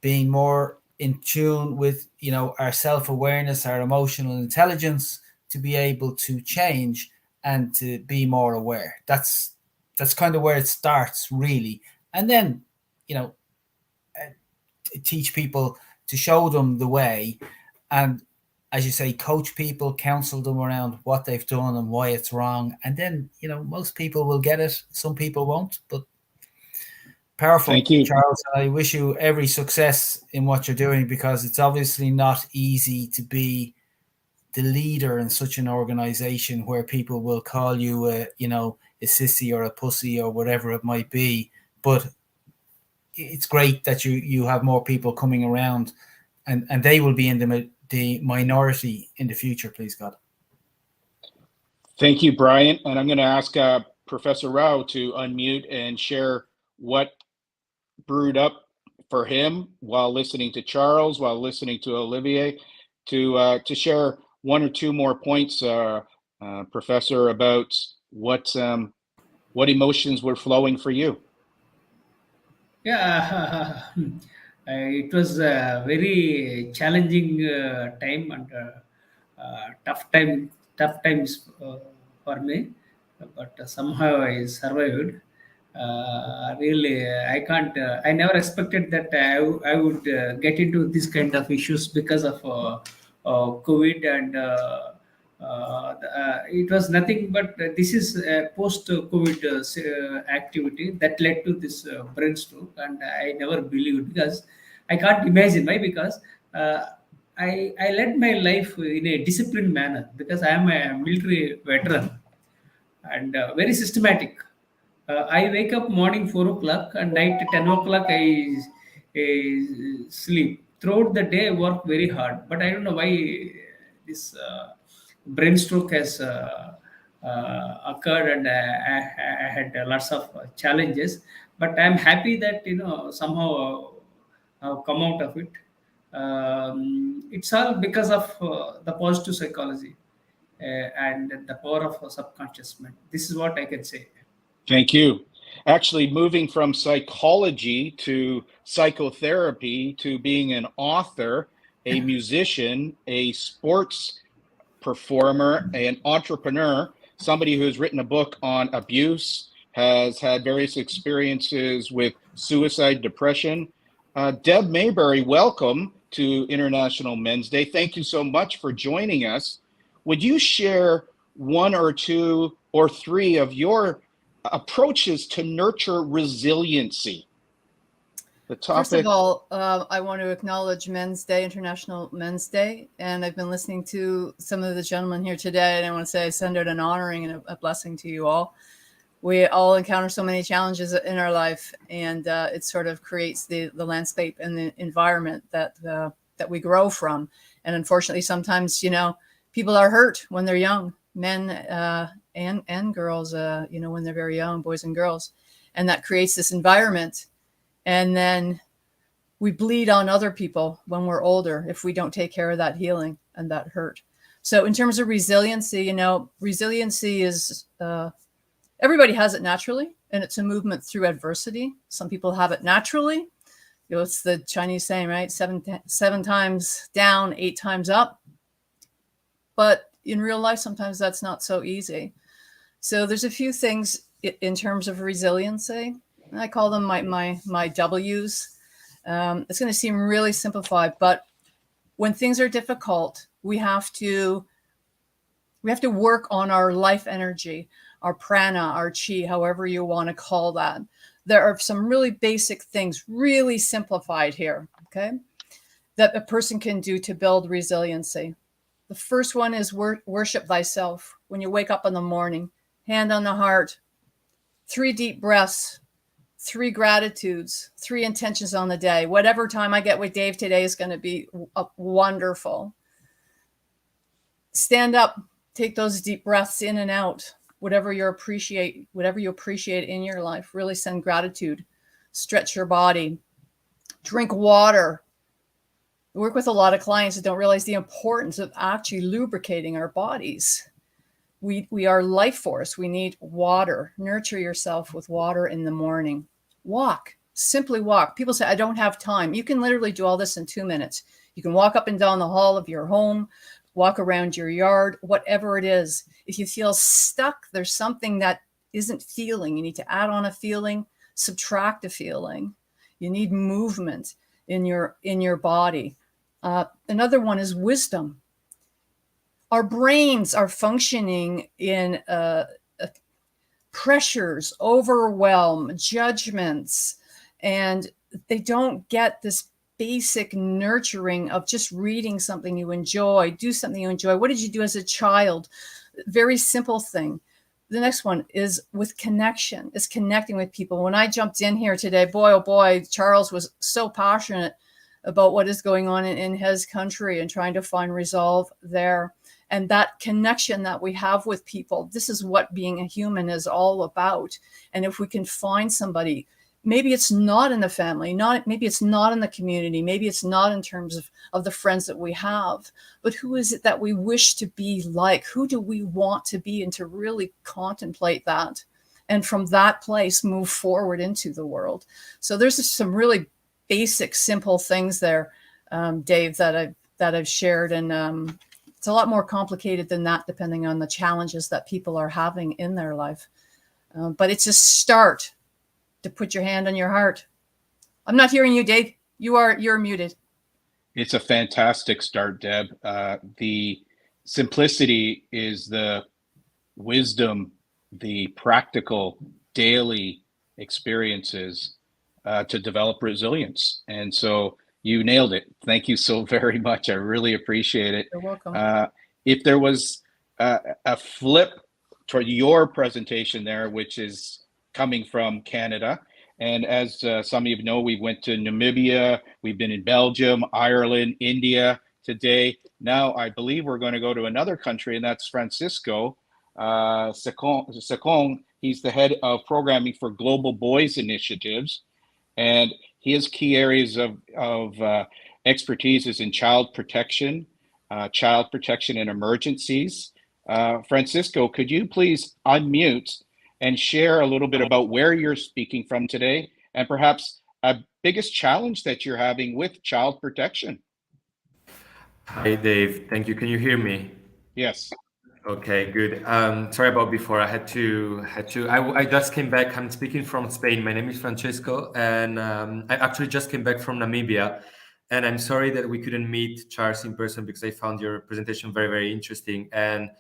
being more in tune with, you know, our self-awareness, our emotional intelligence, to be able to change and to be more aware. That's kind of where it starts, really. And then, you know, teach people, to show them the way, and, as you say, coach people, counsel them around what they've done and why it's wrong. And then, you know, most people will get it, some people won't, but Powerful. Thank you, Charles. I wish you every success in what you're doing, because it's obviously not easy to be the leader in such an organization where people will call you a sissy or a pussy or whatever it might be. But it's great that you have more people coming around, and they will be in the minority in the future, please God. Thank you, Brian. And I'm going to ask Professor Rao to unmute and share what brewed up for him while listening to Charles, while listening to Olivier, to share one or two more points, Professor, about what emotions were flowing for you. Yeah, it was a very challenging time and tough times for me, but somehow I survived. Really, I can't. I never expected that I would get into this kind of issues because of COVID, and it was nothing but this is a post-COVID activity that led to this brain stroke, and I never believed, because I can't imagine why. Because I led my life in a disciplined manner, because I am a military veteran and very systematic. I wake up morning 4 o'clock and night 10 o'clock. I sleep. Throughout the day, I work very hard, but I don't know why this brain stroke has occurred, and I had lots of challenges. But I'm happy that somehow I've come out of it. It's all because of the positive psychology and the power of subconscious mind. This is what I can say. Thank you. Actually, moving from psychology to psychotherapy to being an author, a musician, a sports performer, an entrepreneur, somebody who's written a book on abuse, has had various experiences with suicide, depression. Deb Maybury, welcome to International Men's Day. Thank you so much for joining us. Would you share one or two or three of your approaches to nurture resiliency? The topic. First of all, I want to acknowledge Men's Day, International Men's Day, and I've been listening to some of the gentlemen here today, and I want to say I send out an honoring and a blessing to you all. We all encounter so many challenges in our life, and it sort of creates the landscape and the environment that we grow from. And unfortunately, sometimes people are hurt when they're young, men and girls, when they're very young, boys and girls, and that creates this environment. And then we bleed on other people when we're older if we don't take care of that healing and that hurt. So in terms of resiliency, resiliency is, everybody has it naturally, and it's a movement through adversity. Some people have it naturally. It's the Chinese saying, right? Seven times down, 8 times up. But in real life, sometimes that's not so easy. So there's a few things in terms of resiliency. I call them my W's. It's going to seem really simplified, but when things are difficult, we have to work on our life energy, our prana, our chi, however you want to call that. There are some really basic things, really simplified here, okay, that a person can do to build resiliency. The first one is worship thyself. When you wake up in the morning, hand on the heart, 3 deep breaths, 3 gratitudes, 3 intentions on the day. Whatever time I get with Dave today is going to be wonderful. Stand up, take those deep breaths in and out. Whatever you appreciate in your life, really send gratitude. Stretch your body. Drink water. I work with a lot of clients that don't realize the importance of actually lubricating our bodies. We are life force. We need water. Nurture yourself with water in the morning. Walk. Simply walk. People say, I don't have time. You can literally do all this in 2 minutes. You can walk up and down the hall of your home, walk around your yard, whatever it is. If you feel stuck, there's something that isn't feeling. You need to add on a feeling, subtract a feeling. You need movement in your body. Another one is wisdom. Our brains are functioning in pressures, overwhelm, judgments, and they don't get this basic nurturing of just reading something you enjoy, do something you enjoy. What did you do as a child? Very simple thing. The next one is with connection, is connecting with people. When I jumped in here today, boy, oh boy, Charles was so passionate about what is going on in his country and trying to find resolve there. And that connection that we have with people, this is what being a human is all about. And if we can find somebody, maybe it's not in the family, maybe it's not in the community, maybe it's not in terms of the friends that we have, but who is it that we wish to be like? Who do we want to be? And to really contemplate that. And from that place, move forward into the world. So there's just some really basic, simple things there, Dave, that I've shared. And it's a lot more complicated than that, depending on the challenges that people are having in their life. But it's a start to put your hand on your heart. I'm not hearing you, Dave. You're muted. It's a fantastic start, Deb. The simplicity is the wisdom, the practical daily experiences to develop resilience. And so you nailed it. Thank you so very much. I really appreciate it. You're welcome. If there was a flip toward your presentation there, which is coming from Canada. And as some of you know, we went to Namibia, we've been in Belgium, Ireland, India today. Now, I believe we're going to go to another country, and that's Francesco Cecon. He's the head of programming for Global Boys Initiatives. And his key areas of expertise is in child protection in emergencies. Francesco, could you please unmute and share a little bit about where you're speaking from today, and perhaps a biggest challenge that you're having with child protection? Hi, Dave. Thank you. Can you hear me? Yes. Okay, good. Sorry about before. I just came back. I'm speaking from Spain. My name is Francesco, and I actually just came back from Namibia. And I'm sorry that we couldn't meet Charles in person, because I found your presentation very, very interesting. And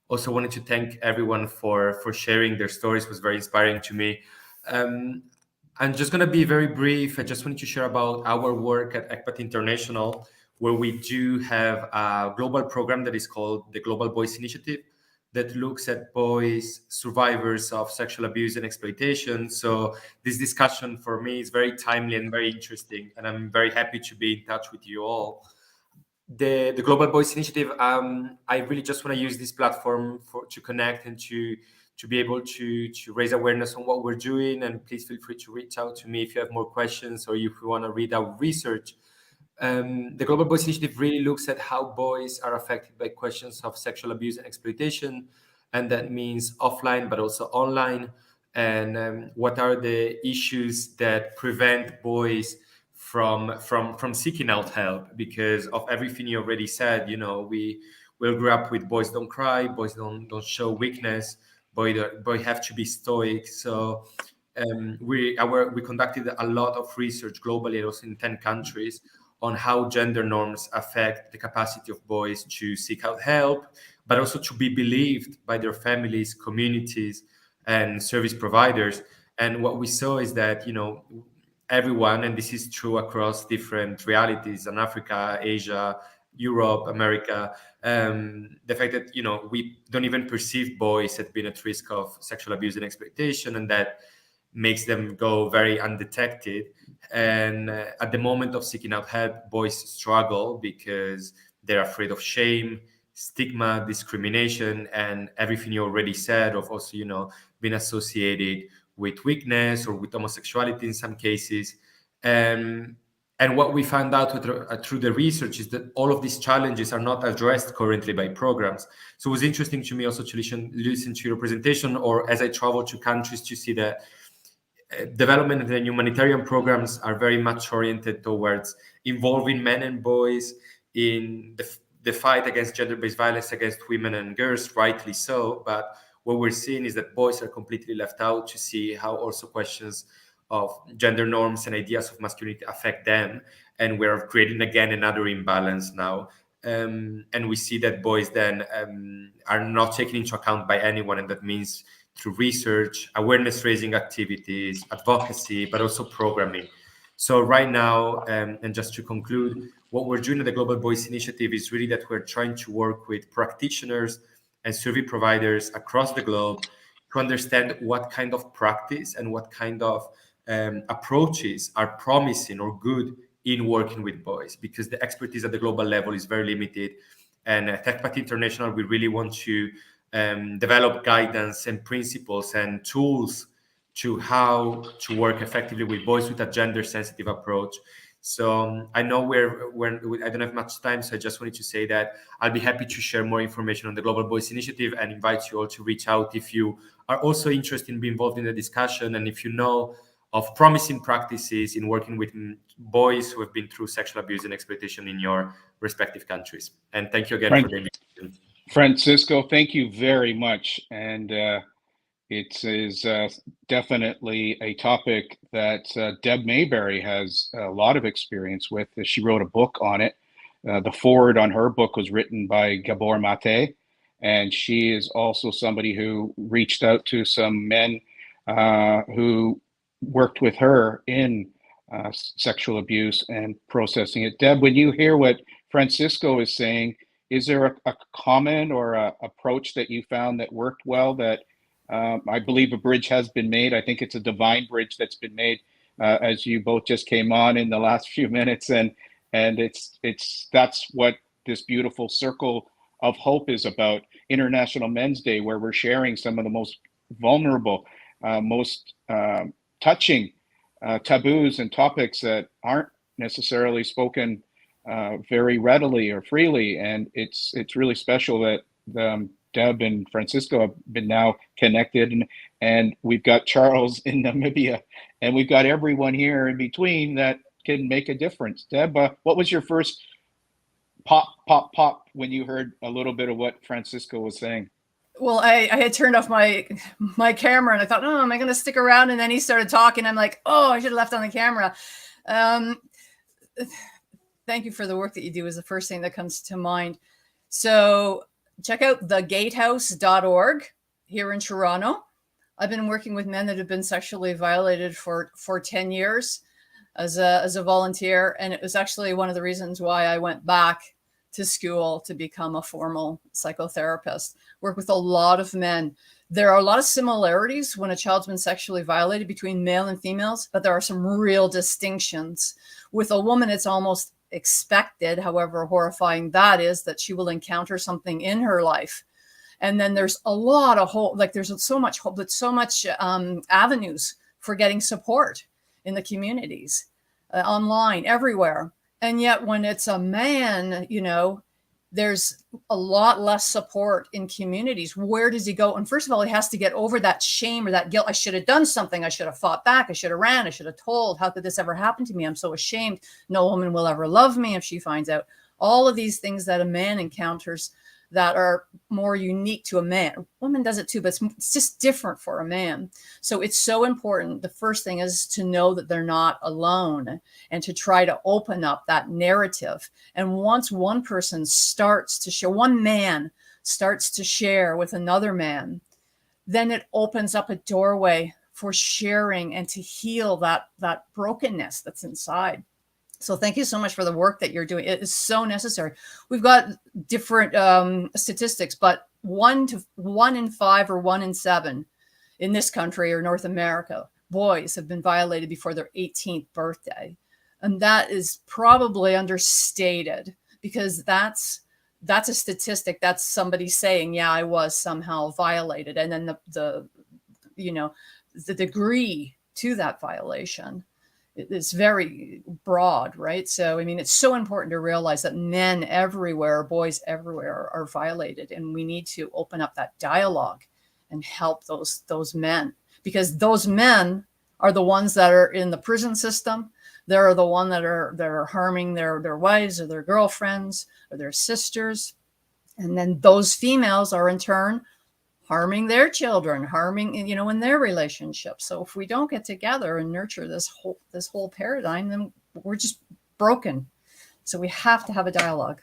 also wanted to thank everyone for sharing their stories. It was very inspiring to me. I'm just going to be very brief. I just wanted to share about our work at ECPAT International, where we do have a global program that is called the Global Boys Initiative, that looks at boys survivors of sexual abuse and exploitation. So this discussion for me is very timely and very interesting, and I'm very happy to be in touch with you all. The Global Boys Initiative, I really just want to use this platform to connect and to be able to raise awareness on what we're doing. And please feel free to reach out to me if you have more questions or if you want to read our research. The Global Boys Initiative really looks at how boys are affected by questions of sexual abuse and exploitation, and that means offline but also online. And what are the issues that prevent boys from seeking out help? Because of everything you already said, we will grow up with boys don't cry, boys don't show weakness, boy have to be stoic. So we conducted a lot of research globally, and also in 10 countries, on how gender norms affect the capacity of boys to seek out help, but also to be believed by their families, communities, and service providers. And what we saw is that, everyone, and this is true across different realities in Africa, Asia, Europe, America, the fact that, we don't even perceive boys as being at risk of sexual abuse and exploitation, and that makes them go very undetected. And at the moment of seeking out help, boys struggle because they're afraid of shame, stigma, discrimination, and everything you already said of also, being associated with weakness or with homosexuality in some cases. And what we found out through the research is that all of these challenges are not addressed currently by programs. So it was interesting to me also to listen to your presentation, or as I travel to countries, to see that development and humanitarian programs are very much oriented towards involving men and boys in the fight against gender-based violence against women and girls, rightly so. But what we're seeing is that boys are completely left out, to see how also questions of gender norms and ideas of masculinity affect them. And we're creating again another imbalance now. And we see that boys then are not taken into account by anyone, and that means through research, awareness raising activities, advocacy, but also programming. So right now, and just to conclude, what we're doing at the Global Voice Initiative is really that we're trying to work with practitioners and survey providers across the globe to understand what kind of practice and what kind of approaches are promising or good in working with boys, because the expertise at the global level is very limited. And at TechPath International, we really want to develop guidance and principles and tools to how to work effectively with boys with a gender-sensitive approach. So I know I don't have much time, so I just wanted to say that I'll be happy to share more information on the Global Voice Initiative and invite you all to reach out if you are also interested in being involved in the discussion, and if you know of promising practices in working with boys who have been through sexual abuse and exploitation in your respective countries. And thank you again for the invitation. Francesco, thank you very much. And it is definitely a topic that Deb Maybury has a lot of experience with. She wrote a book on it. The foreword on her book was written by Gabor Mate, and she is also somebody who reached out to some men who worked with her in sexual abuse and processing it. Deb, when you hear what Francesco is saying, is there a comment or a approach that you found that worked well? That I believe a bridge has been made. I think it's a divine bridge that's been made as you both just came on in the last few minutes, and that's what this beautiful circle of hope is about. International Men's Day, where we're sharing some of the most vulnerable, most touching taboos and topics that aren't necessarily spoken very readily or freely, and it's really special that Deb and Francisco have been now connected, and we've got Charles in Namibia, and we've got everyone here in between that can make a difference. Deb, what was your first pop when you heard a little bit of what Francisco was saying? Well, I had turned off my camera, and I thought, oh, am I going to stick around? And then he started talking. I'm like, oh, I should have left on the camera. Thank you for the work that you do is the first thing that comes to mind. So check out thegatehouse.org here in Toronto. I've been working with men that have been sexually violated for 10 years as a volunteer. And it was actually one of the reasons why I went back to school to become a formal psychotherapist. Work with a lot of men. There are a lot of similarities when a child's been sexually violated between male and females, but there are some real distinctions. With a woman, it's almost expected, however horrifying that is, that she will encounter something in her life. And then there's a lot of hope, like there's so much hope, but so much avenues for getting support in the communities, online, everywhere. And yet when it's a man, you know, there's a lot less support in communities. Where does he go? And first of all, he has to get over that shame or that guilt. I should have done something. I should have fought back. I should have ran. I should have told. How could this ever happen to me? I'm so ashamed. No woman will ever love me if she finds out. All of these things that a man encounters that are more unique to a man. A woman does it too, but it's just different for a man. So it's so important. The first thing is to know that they're not alone and to try to open up that narrative. And once one person starts to share, one man starts to share with another man, then it opens up a doorway for sharing and to heal that brokenness that's inside. So thank you so much for the work that you're doing. It is so necessary. We've got different statistics, but 1 in 5 or 1 in 7 in this country or North America, boys have been violated before their 18th birthday. And that is probably understated, because that's a statistic. That's somebody saying, yeah, I was somehow violated. And then the degree to that violation, it's very broad, right? So, I mean, it's so important to realize that men everywhere, boys everywhere are violated. And we need to open up that dialogue and help those men, because those men are the ones that are in the prison system. They're the one that are harming their wives or their girlfriends or their sisters. And then those females are in turn harming their children, harming, in their relationships. So if we don't get together and nurture this whole paradigm, then we're just broken. So we have to have a dialogue.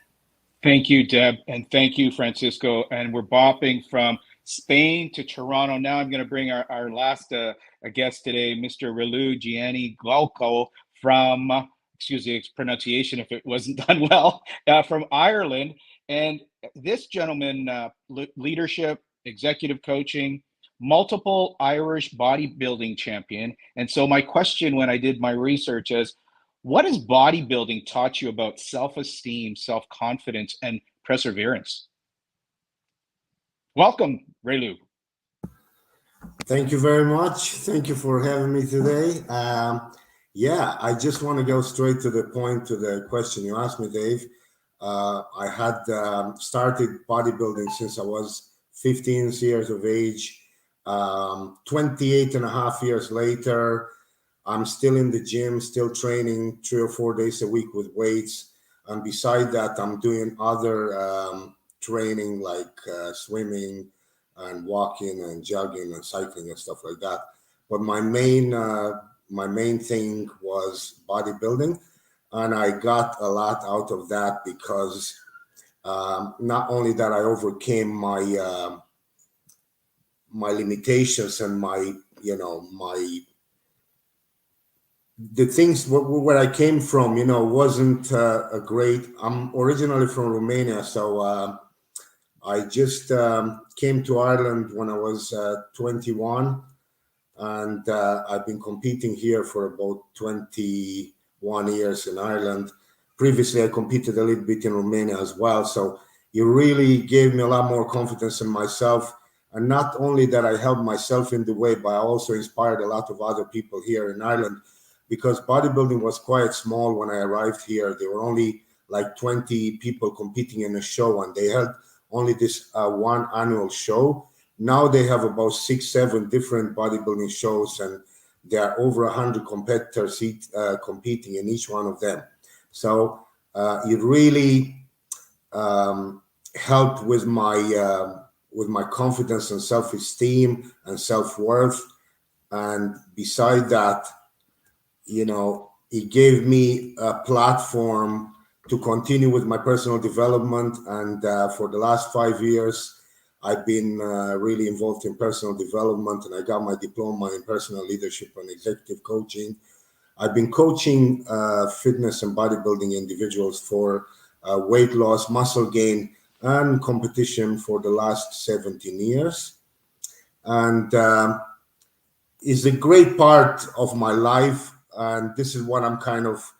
Thank you, Deb, and thank you, Francisco. And we're bopping from Spain to Toronto. Now I'm going to bring our last guest today, Mr. Relu Giani Gauca from, excuse the pronunciation if it wasn't done well, from Ireland. And this gentleman, leadership, executive coaching, multiple Irish bodybuilding champion. And so my question when I did my research is, what has bodybuilding taught you about self-esteem, self-confidence, and perseverance? Welcome, Relu. Thank you very much. Thank you for having me today. Yeah, I just want to go straight to the point, to the question you asked me, Dave. I had started bodybuilding since I was 15 years of age. 28 and a half years later, I'm still in the gym, still training 3 or 4 days a week with weights. And beside that, I'm doing other training like swimming and walking and jogging and cycling and stuff like that. But my main thing was bodybuilding, and I got a lot out of that because not only that I overcame my my limitations and the things where I came from, wasn't a great. I'm originally from Romania, so I just came to Ireland when I was 21, and I've been competing here for about 21 years in Ireland. Previously, I competed a little bit in Romania as well, so it really gave me a lot more confidence in myself. And not only that I helped myself in the way, but I also inspired a lot of other people here in Ireland, because bodybuilding was quite small when I arrived here. There were only like 20 people competing in a show, and they held only this one annual show. Now they have about 6-7 different bodybuilding shows, and there are over 100 competitors competing in each one of them. So it really helped with my confidence and self-esteem and self-worth. And beside that, it gave me a platform to continue with my personal development. And for the last 5 years, I've been really involved in personal development, and I got my diploma in personal leadership and executive coaching. I've been coaching fitness and bodybuilding individuals for weight loss, muscle gain, and competition for the last 17 years. And it's a great part of my life. And this is what I'm kind of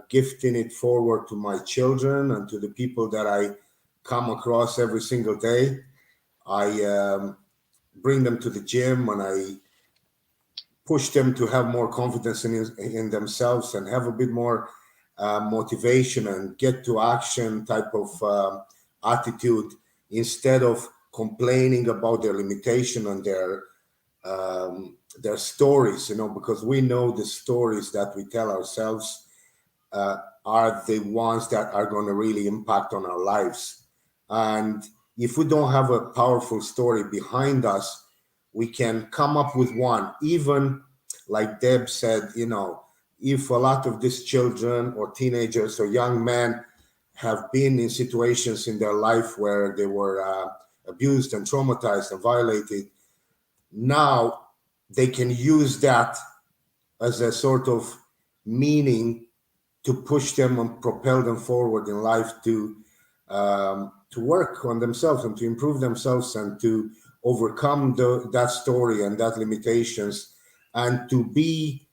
gifting it forward to my children and to the people that I come across every single day. I bring them to the gym, and I push them to have more confidence in themselves and have a bit more motivation and get to action type of attitude, instead of complaining about their limitation and their stories, because we know the stories that we tell ourselves are the ones that are going to really impact on our lives. And if we don't have a powerful story behind us, we can come up with one. Even like Deb said, if a lot of these children or teenagers or young men have been in situations in their life where they were abused and traumatized and violated, now they can use that as a sort of meaning to push them and propel them forward in life, to work on themselves and to improve themselves and to overcome that story and that limitations, and to be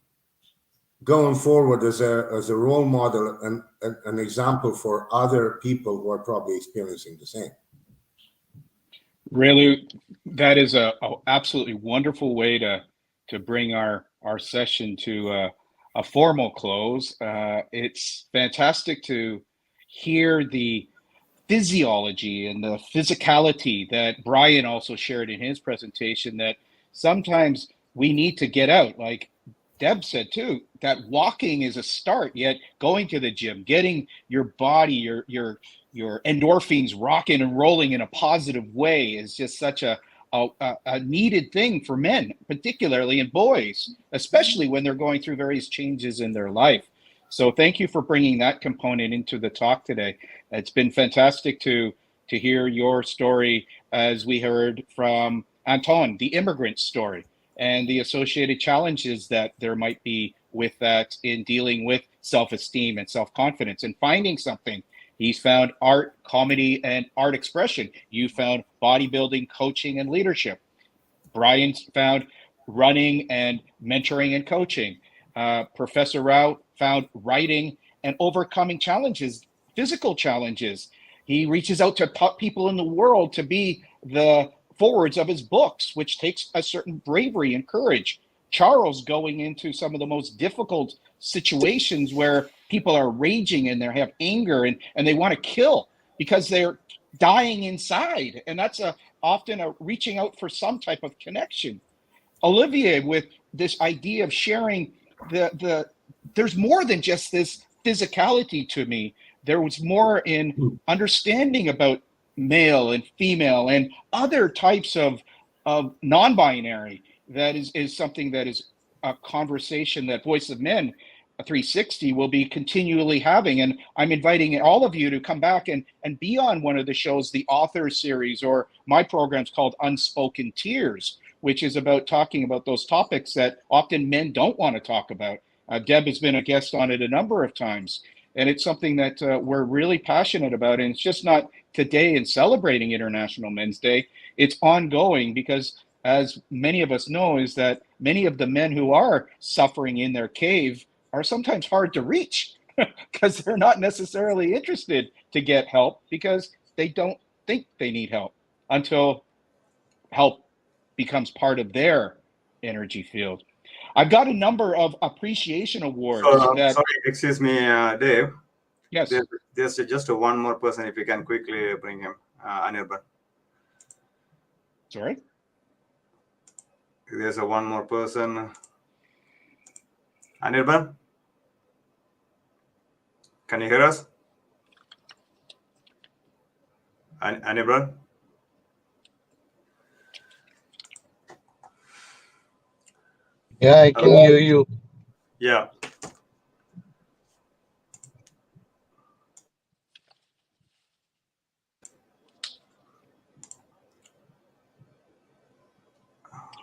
going forward as a role model and an example for other people who are probably experiencing the same. Relu, that is a absolutely wonderful way to bring our session to a formal close. It's fantastic to hear the physiology and the physicality that Brian also shared in his presentation, that sometimes we need to get out. Like Deb said too, that walking is a start, yet going to the gym, getting your body, your endorphins rocking and rolling in a positive way is just such a needed thing for men, particularly in boys, especially when they're going through various changes in their life. So thank you for bringing that component into the talk today. It's been fantastic to to hear your story, as we heard from Anton, the immigrant story, and the associated challenges that there might be with that in dealing with self-esteem and self-confidence and finding something. He's found art, comedy, and art expression. You found bodybuilding, coaching, and leadership. Brian's found running and mentoring and coaching. Professor Rao found writing and overcoming challenges, physical challenges. He reaches out to top people in the world to be the forwards of his books, which takes a certain bravery and courage. Charles going into some of the most difficult situations where people are raging and they have anger and they want to kill because they're dying inside. And that's often a reaching out for some type of connection. Olivier with this idea of sharing there's more than just this physicality to me. There was more in understanding about male and female and other types of non-binary. That is something that is a conversation that Voice of Men 360 will be continually having. And I'm inviting all of you to come back and be on one of the shows, the Author Series, or my program's called Unspoken Tears, which is about talking about those topics that often men don't want to talk about. Deb has been a guest on it a number of times. And it's something that we're really passionate about. And it's just not today in celebrating International Men's Day. It's ongoing because, as many of us know, is that many of the men who are suffering in their cave are sometimes hard to reach because they're not necessarily interested to get help because they don't think they need help until help becomes part of their energy field. I've got a number of appreciation awards. Sorry, excuse me, Dave. Yes. There's just one more person, if you can quickly bring him, Anirban. Sorry? There's one more person. Anirban? Can you hear us? Anirban? Yeah, I can hear you. Yeah.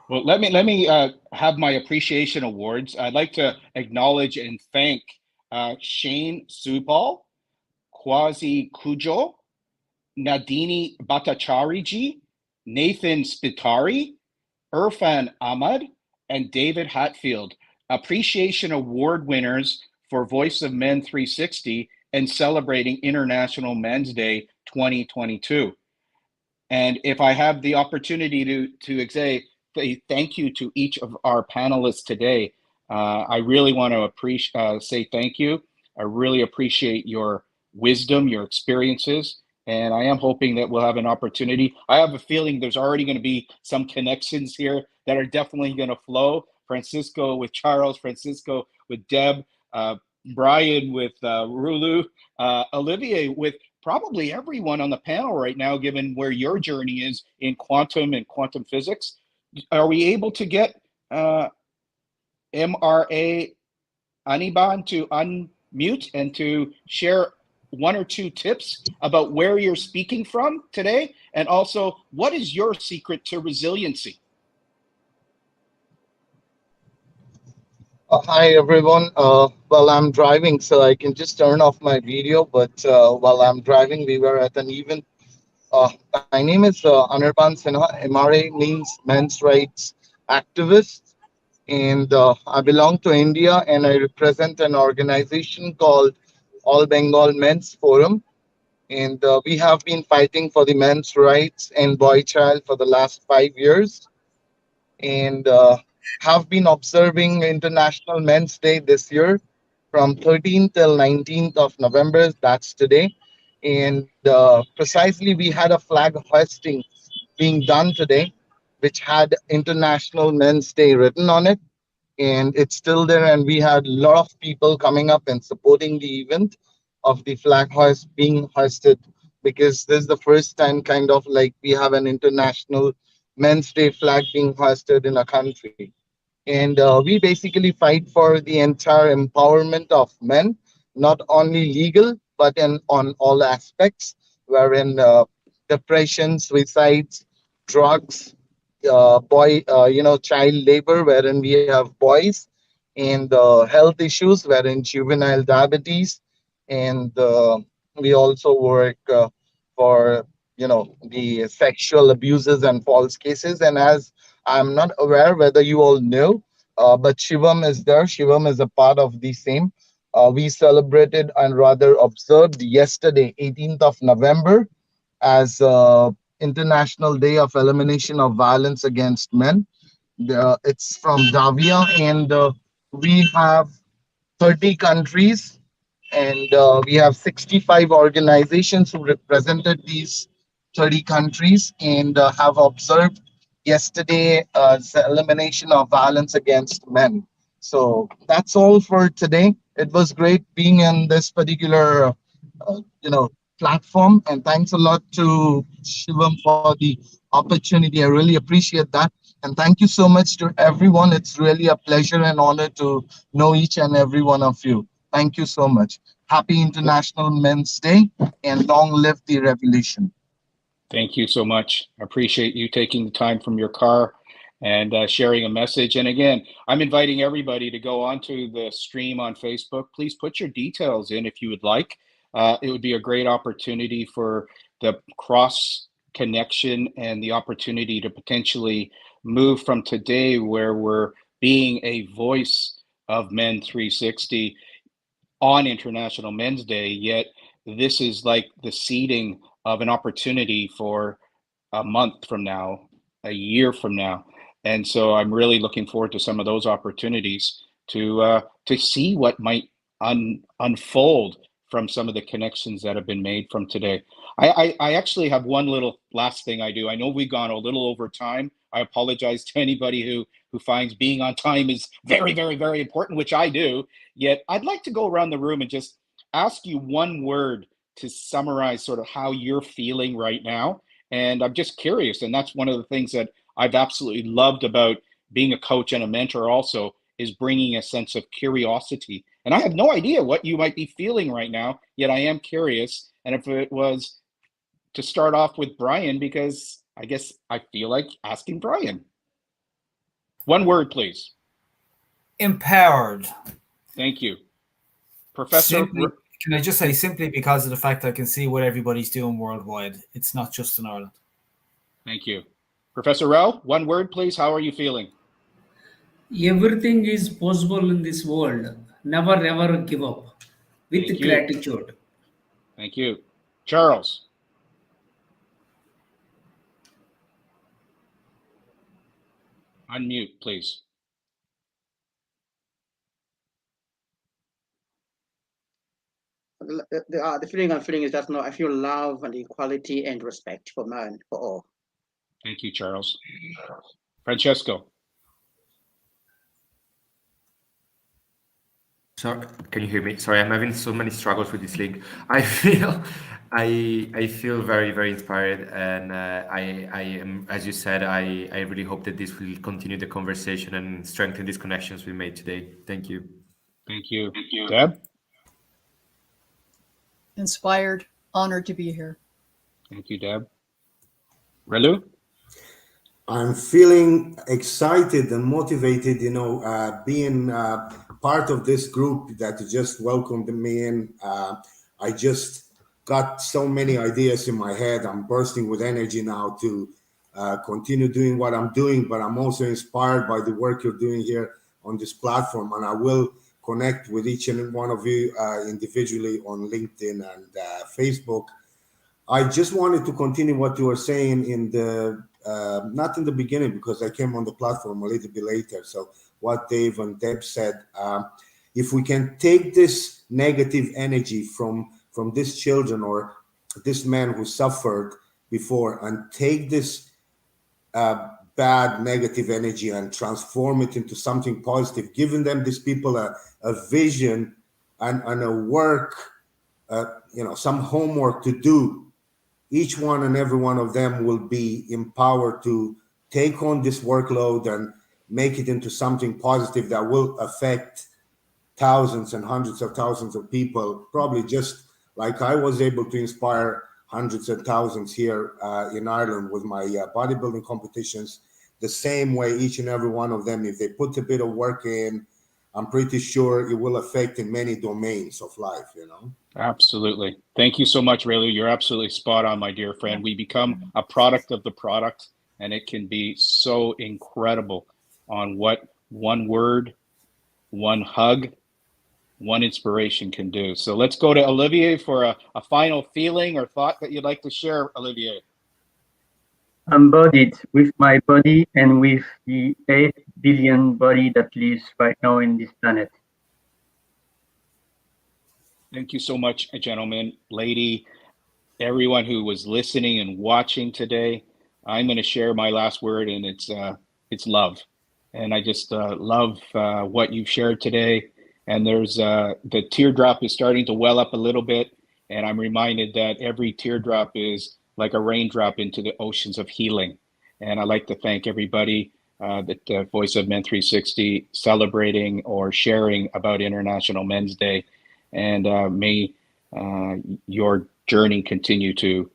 Well, let me have my appreciation awards. I'd like to acknowledge and thank Shane Subal, Quasi Kujo, Nadini Bhattacharya, Nathan Spitari, Irfan Ahmad, and David Hatfield, appreciation award winners for Voice of Men 360 and celebrating International Men's Day 2022. And if I have the opportunity to say thank you to each of our panelists today, I really want to say thank you. I really appreciate your wisdom, your experiences, and I am hoping that we'll have an opportunity. I have a feeling there's already going to be some connections here that are definitely going to flow. Francesco with Charles, Francesco with Deb, Brian with Relu, Olivier with probably everyone on the panel right now, given where your journey is in quantum and quantum physics. Are we able to get MRA Aniban to unmute and to share one or two tips about where you're speaking from today? And also, what is your secret to resiliency? Hi, everyone. Well, I'm driving, so I can just turn off my video. But while I'm driving, we were at an event. My name is Anirban Sinha. MRA means Men's Rights Activist. And I belong to India, and I represent an organization called All Bengal Men's Forum. And we have been fighting for the men's rights and boy child for the last 5 years. And have been observing International Men's Day this year from 13th till 19th of November. That's today. And precisely, we had a flag hoisting being done today, which had International Men's Day written on it. And it's still there. And we had a lot of people coming up and supporting the event of the flag hoist being hoisted, because this is the first time kind of like we have an International Men's Day flag being hoisted in a country. And we basically fight for the entire empowerment of men, not only legal, but on all aspects, wherein depression, suicides, drugs, child labor, wherein we have boys, and health issues, wherein juvenile diabetes, and we also work for the sexual abuses and false cases. And as I'm not aware whether you all know, but Shivam is there. Shivam is a part of the same. We celebrated and rather observed yesterday, 18th of November, as International Day of Elimination of Violence Against Men. It's from Davia, and we have 30 countries, and we have 65 organizations who represented these 30 countries and have observed yesterday the elimination of violence against men. So that's all for today. It was great being in this particular platform, and thanks a lot to Shivam for the opportunity. I really appreciate that, and thank you so much to everyone. It's really a pleasure and honor to know each and every one of you. Thank you so much. Happy International Men's Day, and long live the revolution. Thank you so much. I appreciate you taking the time from your car and sharing a message. And again, I'm inviting everybody to go onto the stream on Facebook. Please put your details in if you would like. It would be a great opportunity for the cross connection and the opportunity to potentially move from today, where we're being a voice of Men 360 on International Men's Day, yet this is like the seeding of an opportunity for a month from now, a year from now. And so I'm really looking forward to some of those opportunities to see what might unfold from some of the connections that have been made from today. I actually have one little last thing I do. I know we've gone a little over time. I apologize to anybody who finds being on time is very, very, very important, which I do. Yet I'd like to go around the room and just ask you one word to summarize sort of how you're feeling right now. And I'm just curious, and that's one of the things that I've absolutely loved about being a coach and a mentor also, is bringing a sense of curiosity. And I have no idea what you might be feeling right now, yet I am curious. And if it was to start off with Brian, because I guess I feel like asking Brian. One word, please. Empowered. Thank you. Professor. Can I just say simply because of the fact I can see what everybody's doing worldwide. It's not just in Ireland. Thank you. Professor Rao, one word, please. How are you feeling? Everything is possible in this world. Never ever give up. With gratitude. Thank you. Charles. Unmute, please. The feeling I'm feeling is that I feel love and equality and respect for man, for all. Thank you, Charles. Francesco. Sorry, can you hear me? Sorry, I'm having so many struggles with this link. I feel very, very inspired, and I am, as you said, I really hope that this will continue the conversation and strengthen these connections we made today. Thank you. Thank you. Thank you. Deb? Inspired, honored to be here. Thank you, Deb. Relu? I'm feeling excited and motivated, being part of this group that just welcomed me in. I just got so many ideas in my head. I'm bursting with energy now to continue doing what I'm doing, but I'm also inspired by the work you're doing here on this platform. And I will connect with each and one of you individually on LinkedIn and Facebook. I just wanted to continue what you were saying in the not in the beginning, because I came on the platform a little bit later. So what Dave and Deb said, if we can take this negative energy from these children or this man who suffered before and take this bad negative energy and transform it into something positive, giving them, these people, a vision and a work, some homework to do. Each one and every one of them will be empowered to take on this workload and make it into something positive that will affect thousands and hundreds of thousands of people, probably just like I was able to inspire hundreds of thousands here in Ireland with my bodybuilding competitions. The same way, each and every one of them, if they put a bit of work in, I'm pretty sure it will affect in many domains of life, you know? Absolutely. Thank you so much, Relu. You're absolutely spot on, my dear friend. We become a product of the product, and it can be so incredible on what one word, one hug, one inspiration can do. So let's go to Olivier for a final feeling or thought that you'd like to share, Olivier. Embodied with my body and with the 8 billion body that lives right now in this planet. Thank you so much, gentlemen, lady, everyone who was listening and watching today. I'm going to share my last word, and it's love. And I just love what you've shared today. And there's the teardrop is starting to well up a little bit. And I'm reminded that every teardrop is like a raindrop into the oceans of healing. And I'd like to thank everybody that Voice of Men 360 celebrating or sharing about International Men's Day. And may your journey continue to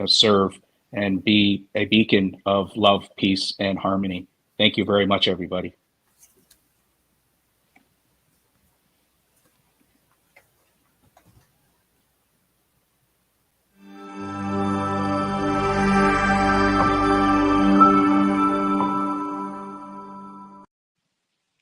serve and be a beacon of love, peace, and harmony. Thank you very much, everybody.